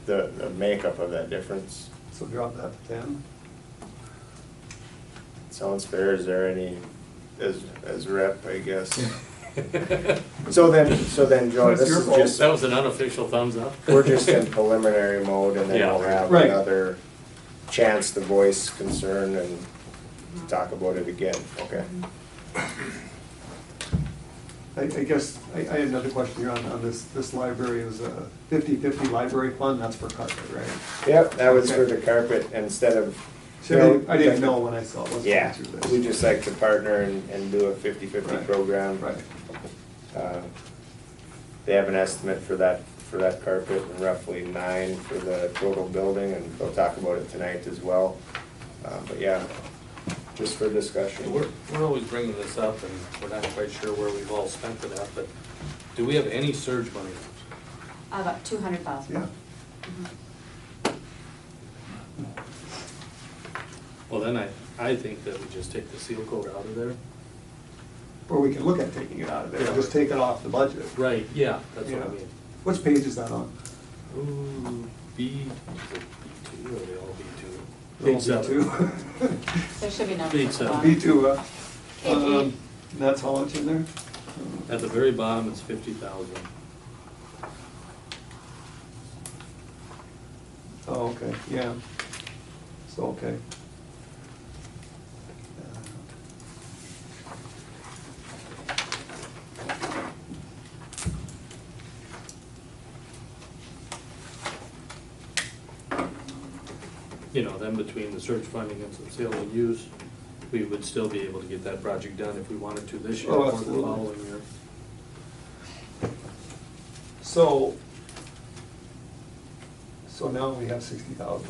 the makeup of that difference. So drop that to 10? Sounds fair. Is there any, as rep, I guess? So then, Joe, It's this your is fault. just, That was an unofficial thumbs up. we're just in preliminary mode, and then Yeah. we'll have Right. another chance to voice concern and talk about it again, okay? I guess, I had another question here on this library, is a 50/50 library fund, that's for carpet, right? Yep, that was for Okay. the carpet instead of. See, I didn't know when I saw it, let's go Yeah, through this. we just like to partner and do a 50/50 Right. program. Right, They have an estimate for that carpet, and roughly 9 for the total building, and they'll talk about it tonight as well. But yeah, just for discussion. We're always bringing this up and we're not quite sure where we've all spent it at, but do we have any surge money? About 200,000. yeah. Well, then I think that we just take the seal coat out of there. Or we can look at taking it out of there, Yeah. just take it off the budget. Right, yeah, that's what I Yeah. mean. Which page is that on? Ooh, B2, or are they all B2? Little Page 7. B2. There should be numbers. Page at the 7. bottom. B2, Page eight. that's how much in there? At the very bottom, it's 50,000. Oh, okay, yeah. So, okay. You know, then between the surge funding and some sale and use, we would still be able to get that project done if we wanted to this year Oh, or the absolutely. following year. So now we have 60,000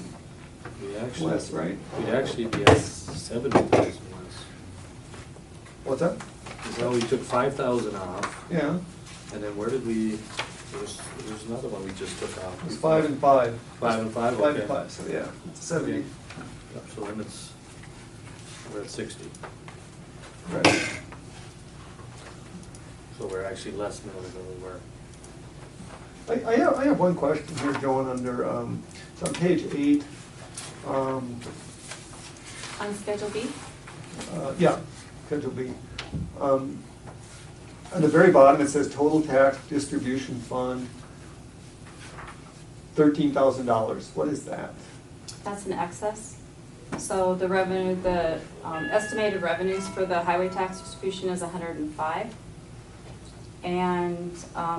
We actually, less, right? we'd actually be at 70,000 less. What's that? Well, we took 5,000 off, Yeah, and then where did we, there's another one we just took off. it's 5 and 5. 5 and 5, 5 okay. and 5, so yeah, it's 70. Yep, so then we're at 60. Right. So we're actually less than we were. I have one question here, Joan, under, it's on page 8. On Schedule B? Yeah, Schedule B. At the very bottom, it says total tax distribution fund, $13,000. What is that? That's an excess. So the revenue, the estimated revenues for the highway tax distribution is 105. and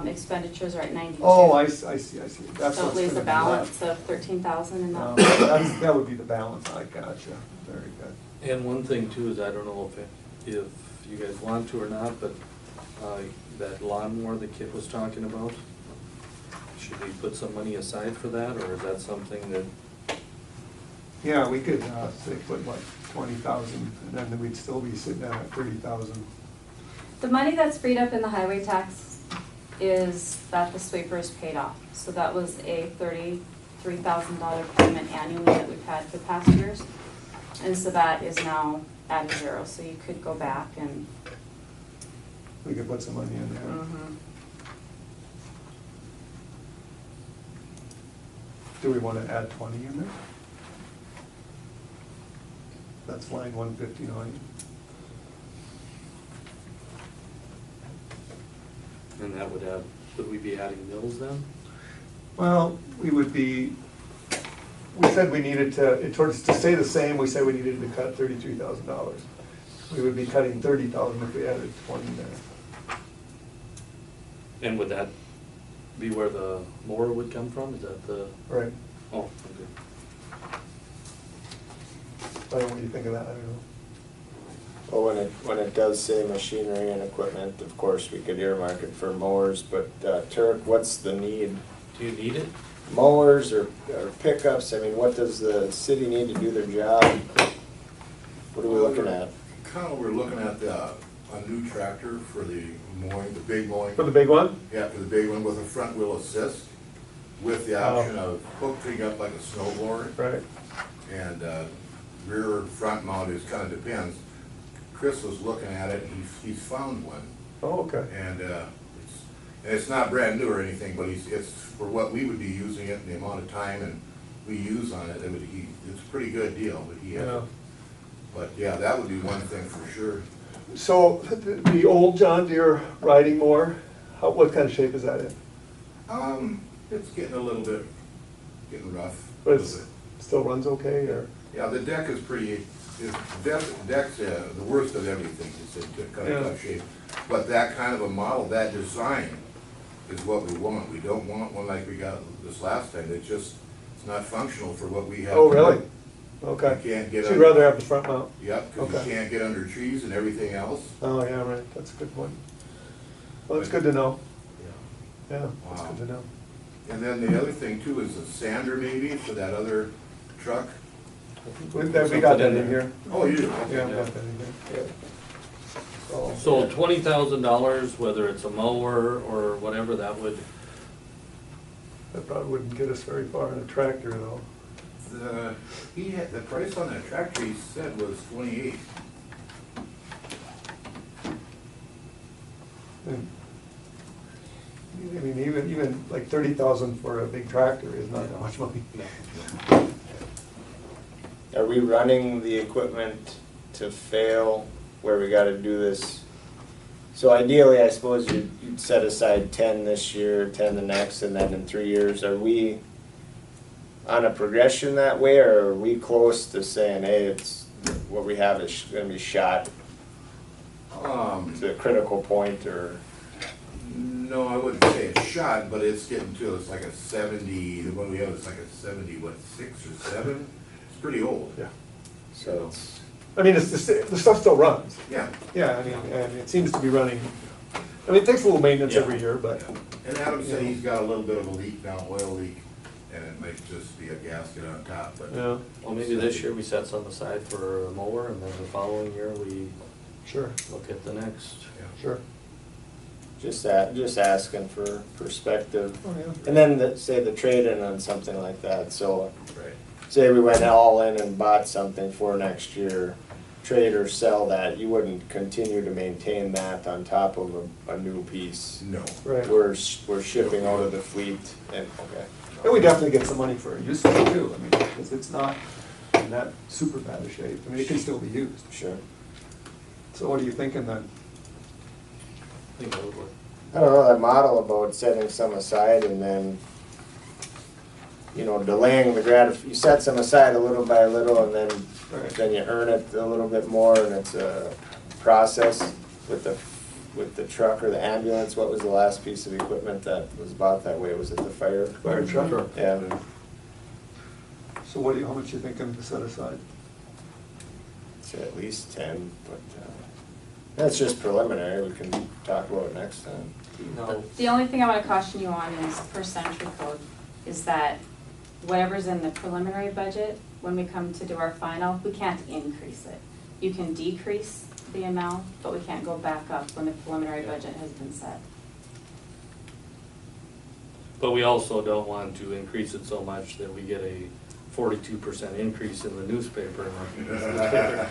expenditures are at 92. Oh, I see. That's So it what's leaves a gonna be balance left. of 13,000 in that. That would be the balance, I gotcha, very good. And one thing too is, I don't know if you guys want to or not, but that lawnmower the kid was talking about, should we put some money aside for that, or is that something that, Yeah, we could, say, put like 20,000, and then we'd still be sitting at 30,000. The money that's freed up in the highway tax is that the sweeper is paid off. So that was a $33,000 payment annually that we've had for past years. And so that is now at a zero, so you could go back and. We could put some money in there. Mhm. Do we wanna add 20 in there? That's line 159. and that would we be adding mills then? Well, we would be, we said we needed to stay the same, we said we needed to cut $33,000. We would be cutting 30,000 if we added 20 there. And would that be where the mower would come from? Is that the, Right. oh, okay. I don't know what you think of that, I don't know. Well, when it does say machinery and equipment, of course, we could earmark it for mowers, but Turk, what's the need? Do you need it? Mowers or pickups, I mean, what does the city need to do their job? What are we looking at? Kind of, we're looking at a new tractor for the mowing, the big mowing. For the big one? Yeah, for the big one with a front wheel assist, with the option of hooking up like a snow blower. Right. And rear front mount is, kind of depends. Chris was looking at it, and he's found one. Oh, okay. And it's not brand new or anything, but it's for what we would be using it and the amount of time and we use on it, it's a pretty good deal, but he has Yeah. it. But yeah, that would be one thing for sure. So the old John Deere riding mower, what kind of shape is that in? It's getting a little bit, getting rough. But a it little bit. still runs okay, or? Yeah, the deck is pretty, deck's the worst of everything, it's in kind of tough shape. But that kind of a model, that design is what we want. We don't want one like we got this last time, it's not functional for what we have. Oh, really? Okay. You can't get So you'd under- rather have the front mount? Yep, because Okay. you can't get under trees and everything else. Oh, yeah, right, that's a good point. Well, that's good to know, yeah, that's Wow. good to know. And then the other thing too is a sander maybe for that other truck. We got that in here. Oh, you do? Yeah, Okay. we got that in here. So $20,000, whether it's a mower or whatever, that would, That probably wouldn't get us very far in a tractor, though. The price on that tractor he said was 28. And, I mean, even like 30,000 for a big tractor is not that much money. Are we running the equipment to fail where we gotta do this? So ideally, I suppose you'd set aside 10 this year, 10 the next, and then in 3 years, are we on a progression that way, or are we close to saying, hey, it's, what we have is gonna be shot to a critical point, or? No, I wouldn't say it's shot, but it's getting to, it's like a 70, the one we have is like a 6 or 7? It's pretty old. Yeah. So it's, I mean, the stuff still runs. Yeah. Yeah, I mean, and it seems to be running, I mean, it takes a little maintenance Yeah. every year, but, And Adam said he's got a little bit of a leak now, oil leak, and it might just be a gasket on top, but. yeah, well, maybe this year we set some aside for a mower, and then the following year we sure, look at the next. sure. just asking for perspective. Oh, yeah. And then say the trade-in on something like that, so Right. say we went all in and bought something for next year, trade or sell that, you wouldn't continue to maintain that on top of a new piece. No. Right. We're shipping out of the fleet and, okay. And we definitely get some money for a usage too, I mean, because it's not in that super bad a shape, I mean, it can still be used. Sure. So what are you thinking then? I think that would work. I don't know, that model about setting some aside and then, delaying the you set some aside a little by little and Right. then you earn it a little bit more and it's a process with the with the truck or the ambulance, what was the last piece of equipment that was bought that way? Was it the fire? Fire truck. Yeah. So what how much you thinking to set aside? So at least 10, but that's just preliminary. We can talk about it next time. No, The only thing I want to caution you on is per century code, is that whatever's in the preliminary budget, when we come to do our final, we can't increase it. You can decrease the amount, but we can't go back up when the preliminary budget has been set. but we also don't want to increase it so much that we get a 42% increase in the newspaper. You And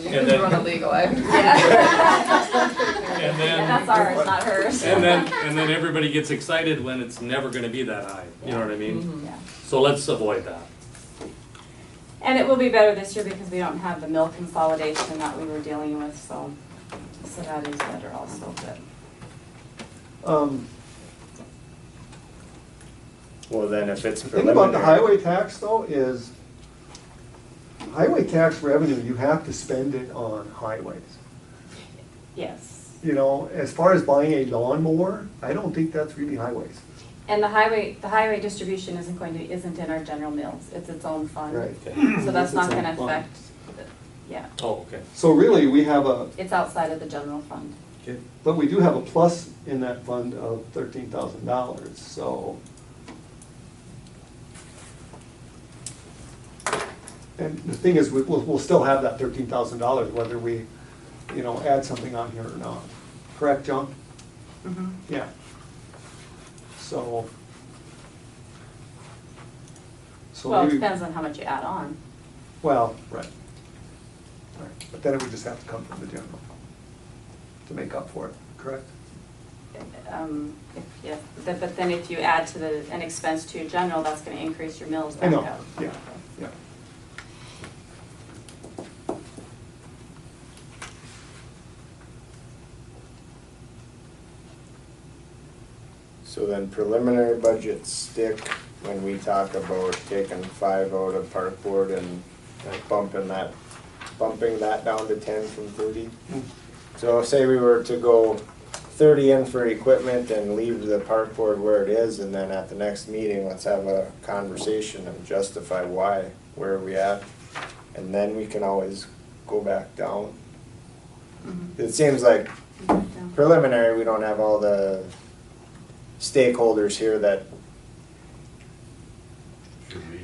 can then- run a legal ad. And then- That's ours, not hers. And then everybody gets excited when it's never gonna be that high, you know what I mean? Mhm. Yeah. So let's avoid that. And it will be better this year because we don't have the mill consolidation that we were dealing with, so that is better also, but. Well, then if it's The thing about the preliminary. highway tax though is, highway tax revenue, you have to spend it on highways. Yes, You know, as far as buying a lawnmower, I don't think that's really highways. and the highway distribution isn't in our general mills, it's its own fund. Okay. So that's not It's its gonna own fund. affect, yeah, Oh, okay. So really, we have a, it's outside of the general fund. Okay. but we do have a plus in that fund of $13,000, so. And the thing is, we'll still have that $13,000 whether we, you know, add something on here or not. Correct, John? Yeah. So. So Well, it maybe, depends on how much you add on. well, right. Right, but then it would just have to come from the general to make up for it, correct? But then if you add to an expense to your general, that's gonna increase your mills I back know, up. yeah, yeah. So then preliminary budgets stick when we talk about taking 5 out of park board and bumping that down to 10 from 30. So say we were to go 30 in for equipment and leave the park board where it is, and then at the next meeting, let's have a conversation and justify why, where are we at? And then we can always go back down. It seems like preliminary, we don't have all the stakeholders here that.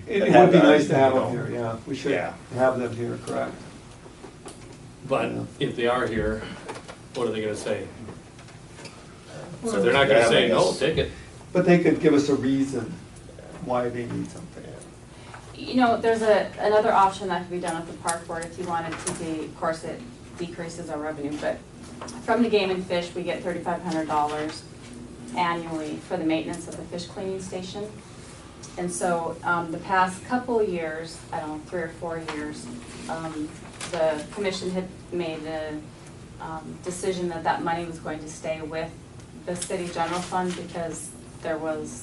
It would be nice to have them here, yeah, we should Yeah. have them here, correct. But Yeah. if they are here, what are they gonna say? So they're not gonna say, no, take it. But they could give us a reason why they need something. You know, there's another option that could be done with the park board if you wanted to be, of course, it decreases our revenue, but from the Game and Fish, we get $3,500 annually for the maintenance of the fish cleaning station. And so, the past couple of years, I don't know, 3 or 4 years, the commission had made a decision that that money was going to stay with the city general fund because there was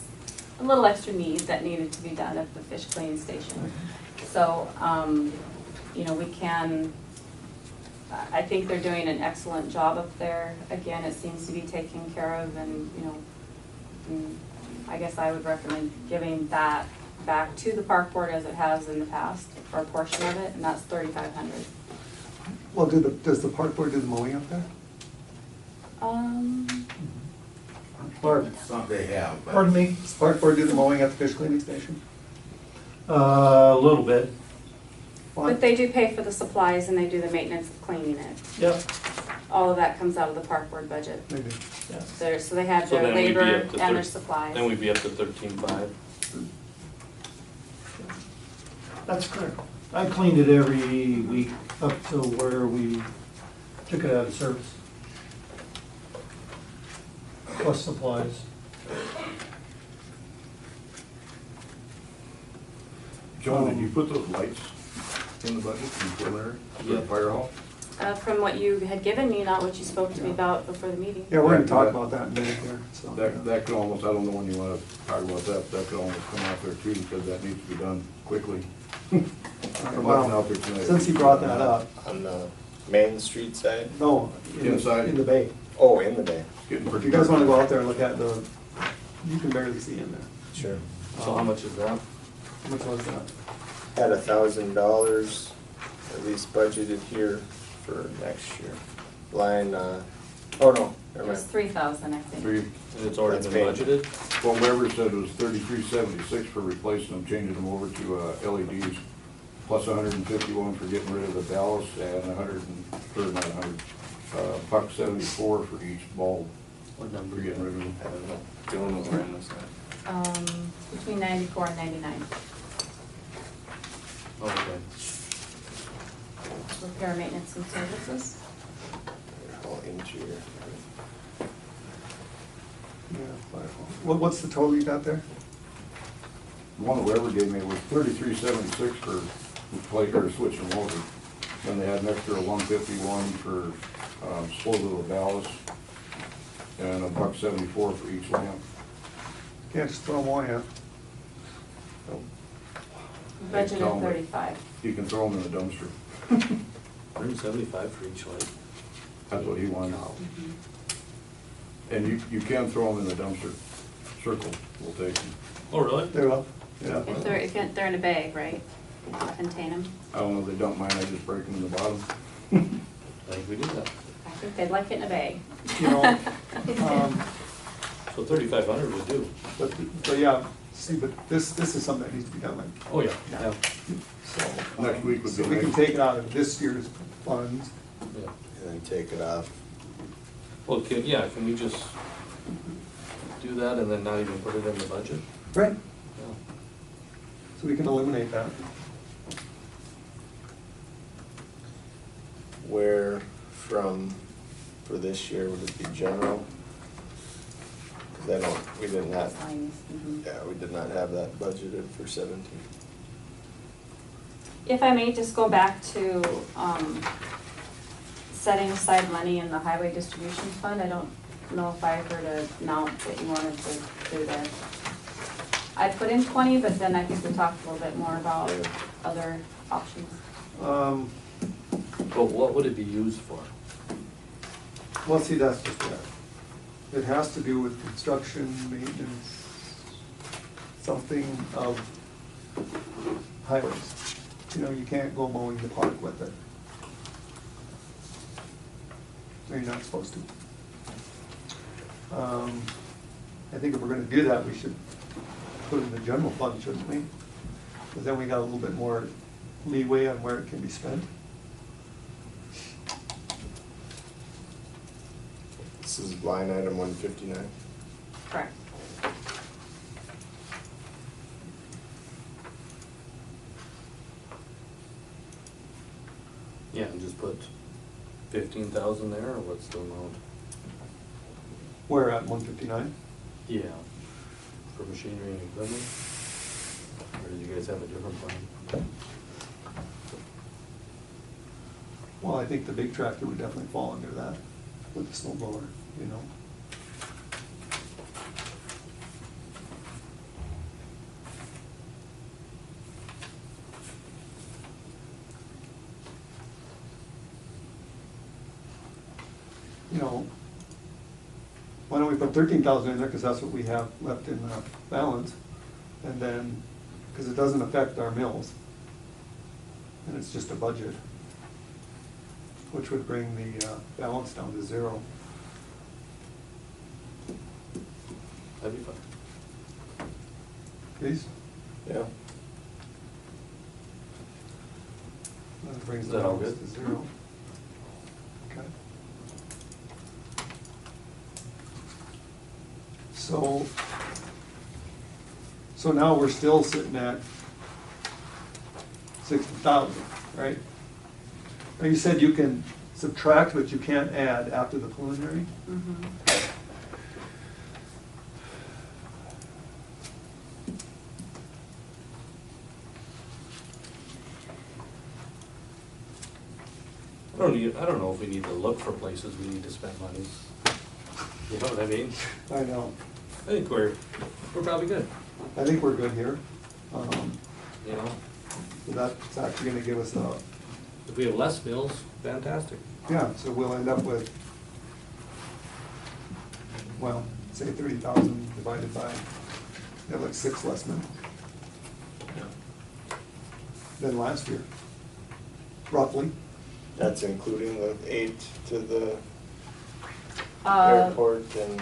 a little extra need that needed to be done at the fish cleaning station. So, you know, we can, I think they're doing an excellent job up there. Again, it seems to be taken care of and, you know, I guess I would recommend giving that back to the park board as it has in the past for a portion of it, and that's $3,500. Well, does the park board do the mowing up there? Some they have, but. Pardon me? Does the park board do the mowing at the fish cleaning station? A little bit. Why? But they do pay for the supplies and they do the maintenance of cleaning it. Yep. All of that comes out of the park board budget. They do. So they have So their then we'd be labor up to and their 30 supplies. Then we'd be up to 13.5. That's correct. I cleaned it every week up to where we took it out of service. Plus supplies. John, did you put those lights in the budget, in preliminary, for the Yeah. fire hall? From what you had given me, not what you spoke to me about before the meeting. Yeah, we're gonna talk about that in a minute here, so. That could almost, I don't know when you wanna talk about that, but that could almost come out there too, because that needs to be done quickly. All right, I'm well, looking out there tonight. since he brought that up, On the Main Street side? no, Inside? in the bay. Oh, in the day. Getting If pretty. you guys wanna go out there and look at the, you can barely see in there. Sure. So how much is that? How much was that? Had $1,000 at least budgeted here for next year. Line, oh no, never It was mind. 3,000, I think. Three, And it's already That's been paid. budgeted? well, Weber said it was 3376 for replacing them, changing them over to LEDs, plus 151 for getting rid of the ballast, and $100, $174 for each bulb What number for getting rid of them. I don't know. Doing what Ryan was saying. Between 94 and 99. Okay. Repair, maintenance, and services. All interior. Yeah, what's the total you got there? The one that Weber gave me was 3376 for replace or switching them over. Then they had an extra 151 for disposal of the ballast, and $174 for each lamp. Can't just throw them away, huh? Budgeted 35. You can throw them in the dumpster. 175 for each light. That's what he wanted. And you can throw them in the dumpster. Circle will take them. Oh, really? They're up, yeah. If they're in a bag, right? Contain them. I don't know if they dump mine, I just break them in the bottom. I think we do that. I think they'd like it in a bag. You know, So 3,500 would do. but yeah, see, but this is something that needs to be done, like, Oh, yeah. Yeah. so. Next week would So be we can next. take it out of this year's funds. Yeah. And then take it off. Well, can we just do that and then not even put it in the budget? Right. Yeah. So we can eliminate that. Where from, for this year, would it be general? Because we didn't have, Lines, mhm. yeah, we did not have that budgeted for 17. If I may just go back to setting aside money in the highway distribution fund, I don't know if I heard an amount that you wanted to do there. I put in 20, but then I think we talked a little bit more about Yeah. other options. But what would it be used for? Well, see, that's just that. It has to do with construction, maintenance, something of highways. You know, you can't go mowing the park with it. Or you're not supposed to. I think if we're gonna do that, we should put it in the general fund, shouldn't we? Because then we got a little bit more leeway on where it can be spent. This is line item 159. Correct. Yeah, and just put 15,000 there, or what's the amount? We're at 159. Yeah. For machinery and equipment? Or did you guys have a different plan? Well, I think the big tractor would definitely fall under that with the snow blower, you know. You know, why don't we put 13,000 in there, because that's what we have left in the balance, and then, because it doesn't affect our mills, and it's just a budget, which would bring the balance down to 0. That'd be fine. Please? Yeah. That brings Is the that all balance good? to 0. Okay. So now we're still sitting at 60,000, right? Now you said you can subtract, but you can't add after the preliminary? Mhm. I don't know if we need to look for places we need to spend money. You know what I mean? I know. I think we're probably good, I think we're good here. you know? So that's actually gonna give us a, If we have less mills, fantastic. yeah, so we'll end up with well, say 30,000 divided by, that like 6 less money than last year, roughly. That's including the 8 to the Uh, airport and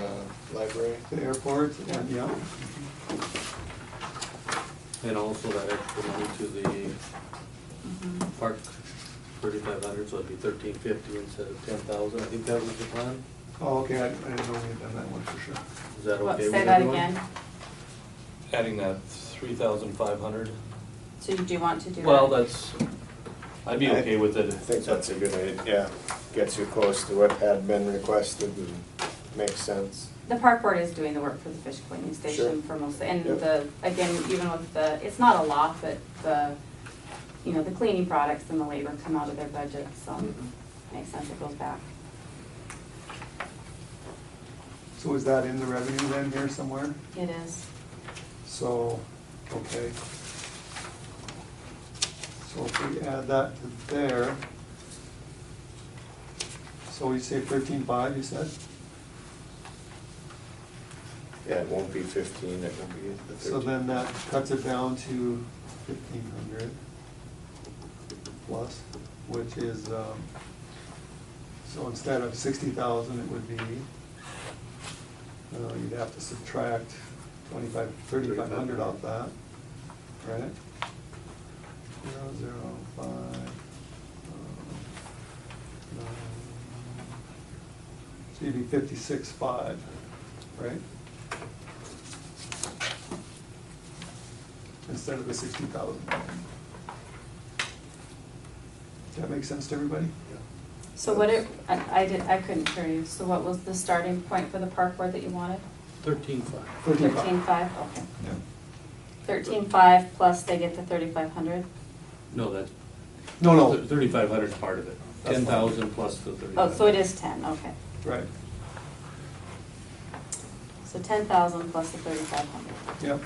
library. The airport, and yeah, And also that extra money to the park, 3,500, so it'd be 1,350 instead of 10,000. I think that was the plan. oh, okay, I didn't know we had done that one for sure. Is that what, okay with say that everyone? again. Adding that 3,500. So do you want to do that? Well, that's, I'd be okay with it. I think that's a good idea, yeah. Gets you close to what had been requested and makes sense. The park board is doing the work for the fish cleaning station for most, and Yep. again, even with it's not a lot, but the cleaning products and the labor come out of their budget, so makes sense it goes back. So is that in the revenue then here somewhere? It is. So, okay. So if we add that to there, so we say 13.5, you said? Yeah, it won't be 15, it will be the 13. So then that cuts it down to 1,500 plus, which is, so instead of 60,000, it would be, you'd have to subtract 3,500 off that, right? 0.05, 9. So you'd be 56.5, right? Instead of the 60,000. Does that make sense to everybody? So what I couldn't hear you, so what was the starting point for the park board that you wanted? 13,500. 13.5, okay. Yeah. 13.5 plus they get the 3,500? No, that's, No, 3,500 is part of it. That's 10,000 plus the 3,500. Oh, so it is 10, okay. right, So 10,000 plus the 3,500. yep.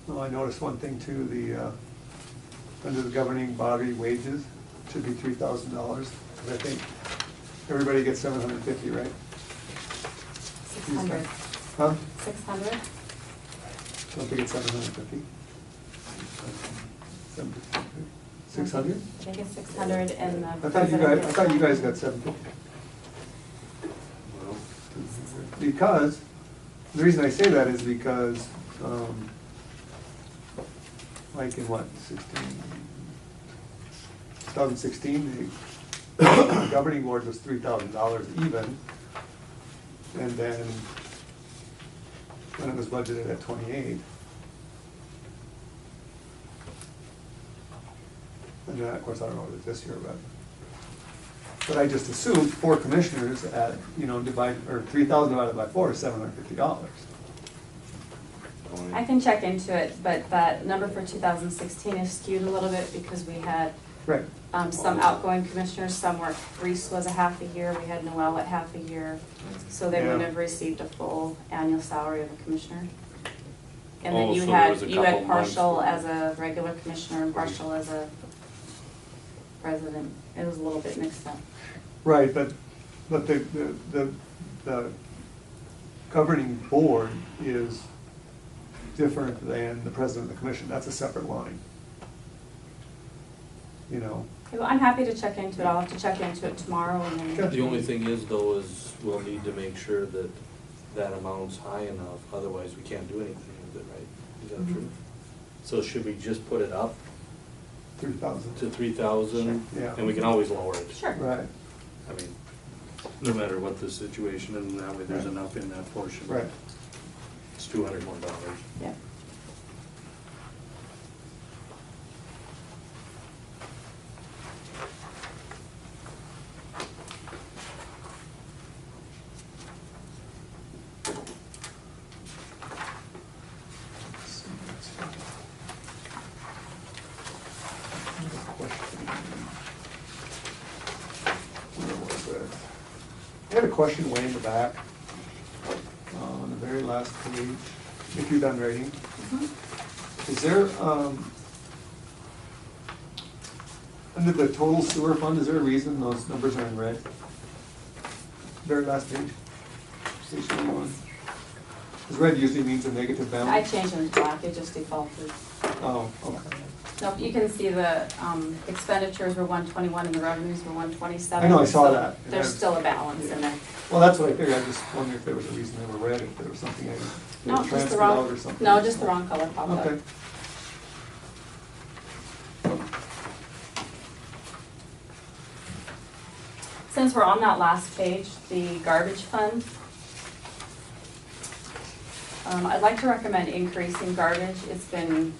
Well, I noticed one thing too, under the governing body wages, should be $3,000, because I think everybody gets 750, right? 600. Huh? 600? Don't they get 750? 600? I think it's 600 and the I thought president you gets guys got 750. Because, the reason I say that is because, like in what, 2016, the governing board was $3,000 even, and then when it was budgeted at 28, and then, of course, I don't know what it is this year, but I just assumed 4 commissioners at, divide, or 3,000 divided by 4 is $750. I can check into it, but that number for 2016 is skewed a little bit because we had Right. some outgoing commissioners, some were, Reese was a half a year, we had Noel at half a year, so they wouldn't Yeah. have received a full annual salary of a commissioner. And then Oh, you so there was a couple had partial months. as a regular commissioner and partial as a president. It was a little bit mixed up. Right, but the governing board is different than the president of the commission. That's a separate line. Okay, well, I'm happy to check into it. I'll have to check into it tomorrow and then. The only thing is though, is we'll need to make sure that that amount's high enough, otherwise we can't do anything with it, right? Is that true? So should we just put it up 3,000. to 3,000? Yeah. And we can always lower it. Sure. Right, I mean, no matter what the situation, and that way there's Right. enough in that portion. right. It's $200 more. Yeah. I had a question way in the back, on the very last page, if you're done writing. Mm-hmm. Is there, under the total sewer fund, is there a reason those numbers are in red? Very last page, station 1. Because red usually means a negative I balance. changed them to black, it just defaulted. Oh, okay. No, you can see the expenditures were 121 and the revenues were 127. I know, I saw so that. There's still a balance in there. Well, that's what I figured, I just wondered if there was a reason they were red, if there was something I No, just the transferred wrong, out or something. no, just the wrong color popped up. Okay. Since we're on that last page, the garbage fund, I'd like to recommend increasing garbage. It's been,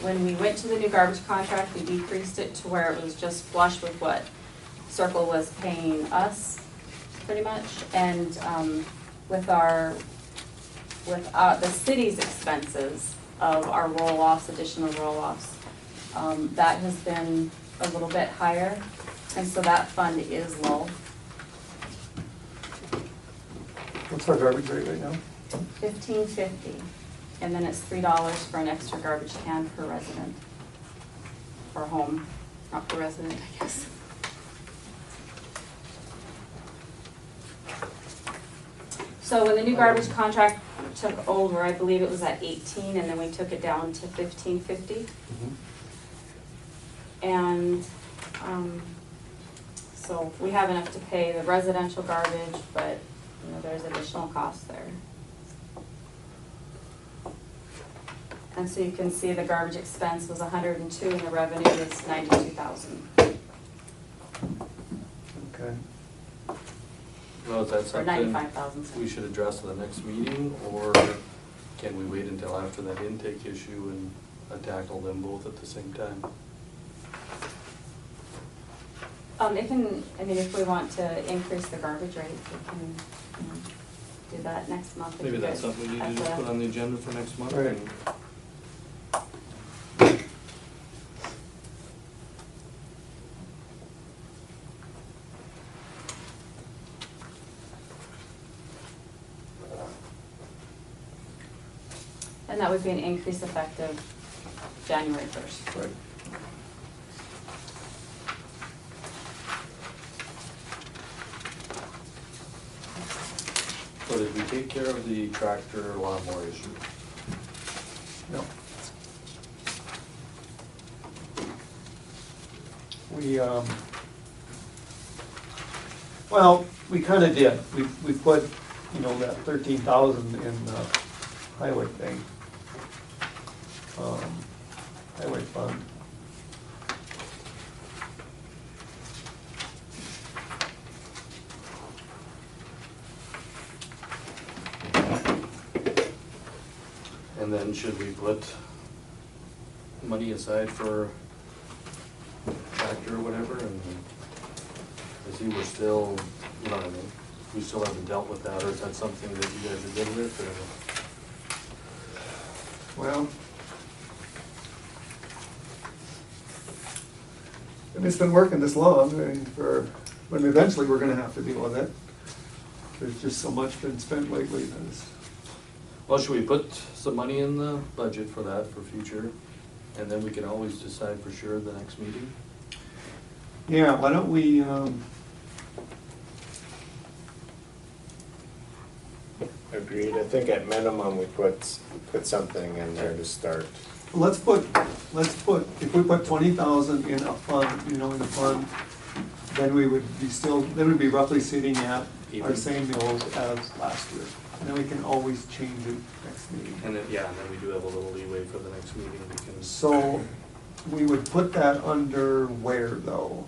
when we went to the new garbage contract, we decreased it to where it was just flush with what Circle was paying us, pretty much. And with the city's expenses of our roll-offs, additional roll-offs, that has been a little bit higher. And so that fund is low. What's our garbage rate right now? $15.50, and then it's $3 for an extra garbage can per resident, or home, not per resident, I guess. So when the new garbage contract took over, I believe it was at 18, and then we took it down to $15.50. And so we have enough to pay the residential garbage, but you know, there's additional costs there. And so you can see the garbage expense was 102 and the revenue is 92,000. Okay. Well, is that Or something 95,000. we should address at the next meeting, or can we wait until after that intake issue and tackle them both at the same time? It can, I mean, if we want to increase the garbage rate, we can, you know, do that next month. if Maybe you that's guys something we need have to just the- put on the agenda for next month. Right. and- And that would be an increase effective January 1st. Right. So did we take care of the tractor lawnmower issue? No. We, well, we kinda did. We put, you know, that 13,000 in the highway thing. Highway fund. And then should we put money aside for tractor or whatever, and I see we're still, you know what I mean? We still haven't dealt with that, or is that something that you guys are good with, or? Well, and it's been working this long, I mean, but eventually we're gonna have to deal with it. There's just so much been spent lately that it's, Well, should we put some money in the budget for that for future, and then we can always decide for sure the next meeting? yeah, why don't we, Agreed. I think at minimum, we put something in there to start. let's put, if we put 20,000 in a fund, you know, in a fund, then we would be still, then we'd be roughly sitting at our Even. same mills as last year. And then we can always change it next meeting. And then, yeah, and then we do have a little leeway for the next meeting, we can. So we would put that under where though?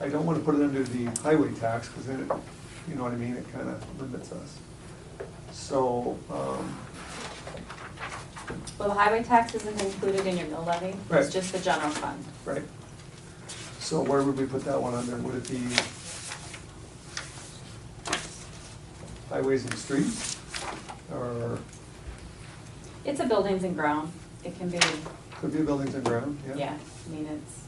I don't want to put it under the highway tax because then, you know what I mean, it kind of limits us. So, Well, the highway tax isn't included in your mill levy, Right. it's just the general fund. right. So where would we put that one under? Would it be highways and streets? Or It's a buildings and ground, it can be, could be buildings and ground, yeah? yeah, I mean, it's,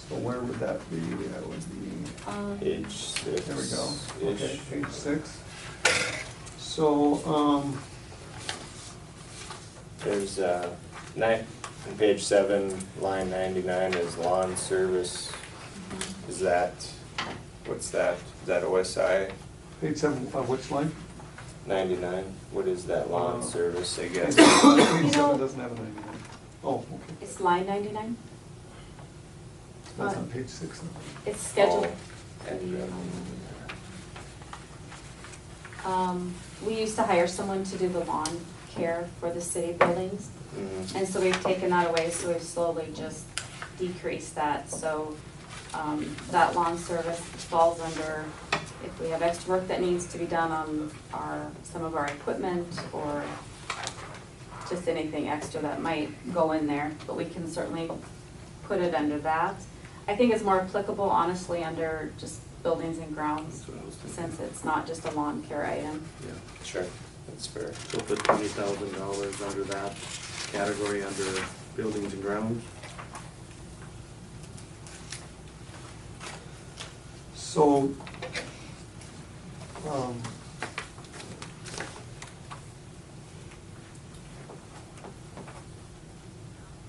So where would that be? That would be, Page 6. there we go. -ish. Okay, page 6. So, There's, on page 7, line 99 is lawn service. Is that, what's that? Is that OSI? page 7, which line? 99, what is that lawn service, I guess? Page You 7 know- doesn't have a 99. Oh, okay. It's line 99. That's on page 6. then. It's scheduled. Oh, and, We used to hire someone to do the lawn care for the city buildings. mhm. And so we've taken that away, so we've slowly just decreased that. So that lawn service falls under, if we have extra work that needs to be done on some of our equipment or just anything extra that might go in there, but we can certainly put it under that. I think it's more applicable, honestly, under just buildings and grounds, That's what I was thinking. since it's not just a lawn care item. Yeah. Sure, that's fair. So put $20,000 under that category under buildings and grounds. So,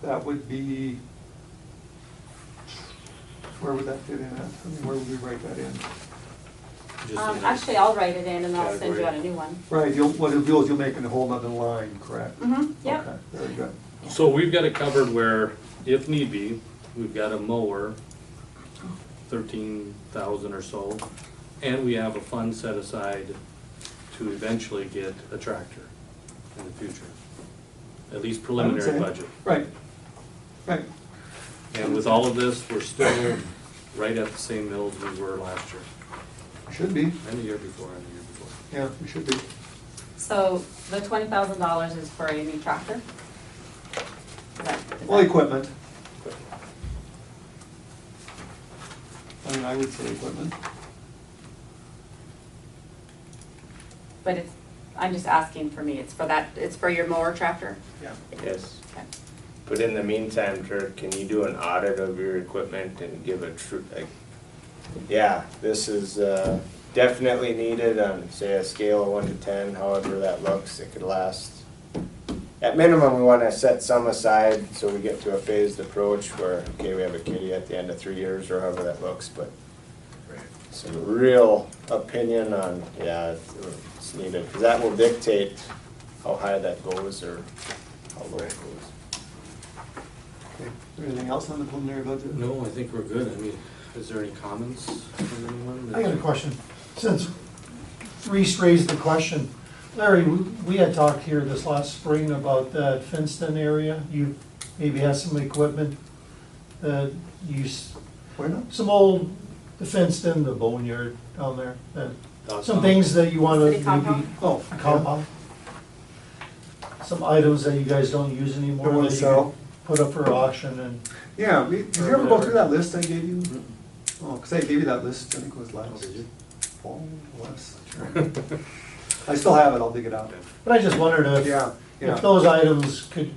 that would be, where would that fit in at? I mean, where would we write that in? Just in that Actually, I'll write it in and I'll send you category. out a new one. Right, what you'll do is you'll make a whole nother line, correct? Mm-hmm, yep. Okay, very good. So we've got it covered where, if need be, we've got a mower, 13,000 or so, and we have a fund set aside to eventually get a tractor in the future. At least preliminary say. budget. Right, right. And with all of this, we're still right at the same mills we were last year, Should be, and the year before, and the year before. yeah, we should be. So the $20,000 is for a new tractor? Well, equipment. I mean, I would say equipment. But it's, I'm just asking for me, it's for that, it's for your mower tractor? Yeah. Yes. Okay. But in the meantime, Kurt, can you do an audit of your equipment and give a true, like, yeah, this is definitely needed on, say, a scale of 1 to 10, however that looks, it could last. At minimum, we wanna set some aside so we get to a phased approach where, okay, we have a kitty at the end of 3 years or however that looks, but some real opinion on, yeah, it's needed, because that will dictate how high that goes or how low it goes. Okay, anything else on the preliminary budget? No, I think we're good. I mean, is there any comments from anyone? I got a question. Since Reese raised the question, Larry, we had talked here this last spring about that fenced-in area. You maybe have some equipment that Where not? some old, the fenced-in, the boneyard down there. Some Some things that you want to City compound? maybe, Oh, compound. Some items that you guys don't use anymore. You wanna that you sell? could Put up for auction and, yeah, did you ever go through that list I gave you? Oh, because I gave you that list, I think it was last. Oh, did you? Fall, last. I still have it, I'll dig it out. but I just wondered Yeah, if those items could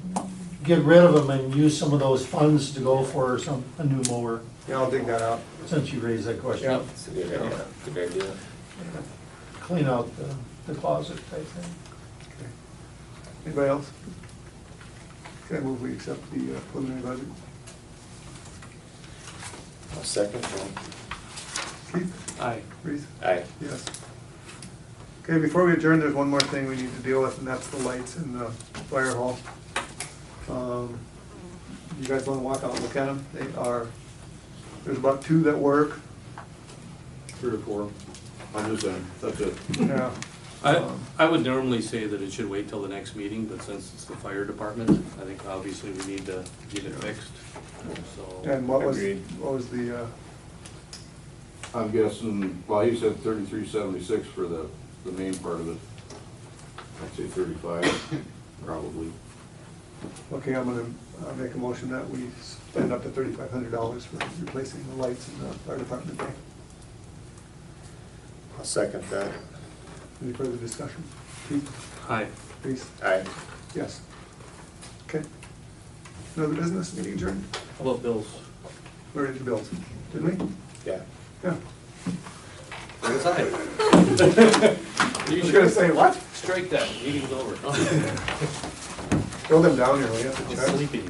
get rid of them and use some of those funds to go for a new mower, yeah, I'll dig that out. since you raised that question. Yeah. It's a good idea, good idea. Clean out the closet type thing. Okay. Anybody else? Okay, move we accept the preliminary budget. I'll second one. Keith? Aye. Reese? Aye. Yes. Okay, before we adjourn, there's one more thing we need to deal with, and that's the lights in the fire hall. You guys wanna walk out and look at them? They are, there's about 2 that work. 3 or 4. I'm just saying, that's it. Yeah. I would normally say that it should wait till the next meeting, but since it's the fire department, I think obviously we need to get it fixed, so. And what was Agreed. the, I'm guessing, well, he said 3376 for the main part of it. I'd say 35, probably. okay, I'm gonna make a motion that we spend up to $3,500 for replacing the lights in the fire department. I'll second that. Any further discussion? Keith? Aye. Reese? Aye. Yes. Okay. Another business, meeting adjourned? How about bills? ready to build, didn't we? Yeah. Yeah. What was I? You was gonna say what? Strike that, meeting's over. Throw them down here, will you? I'm sleepy.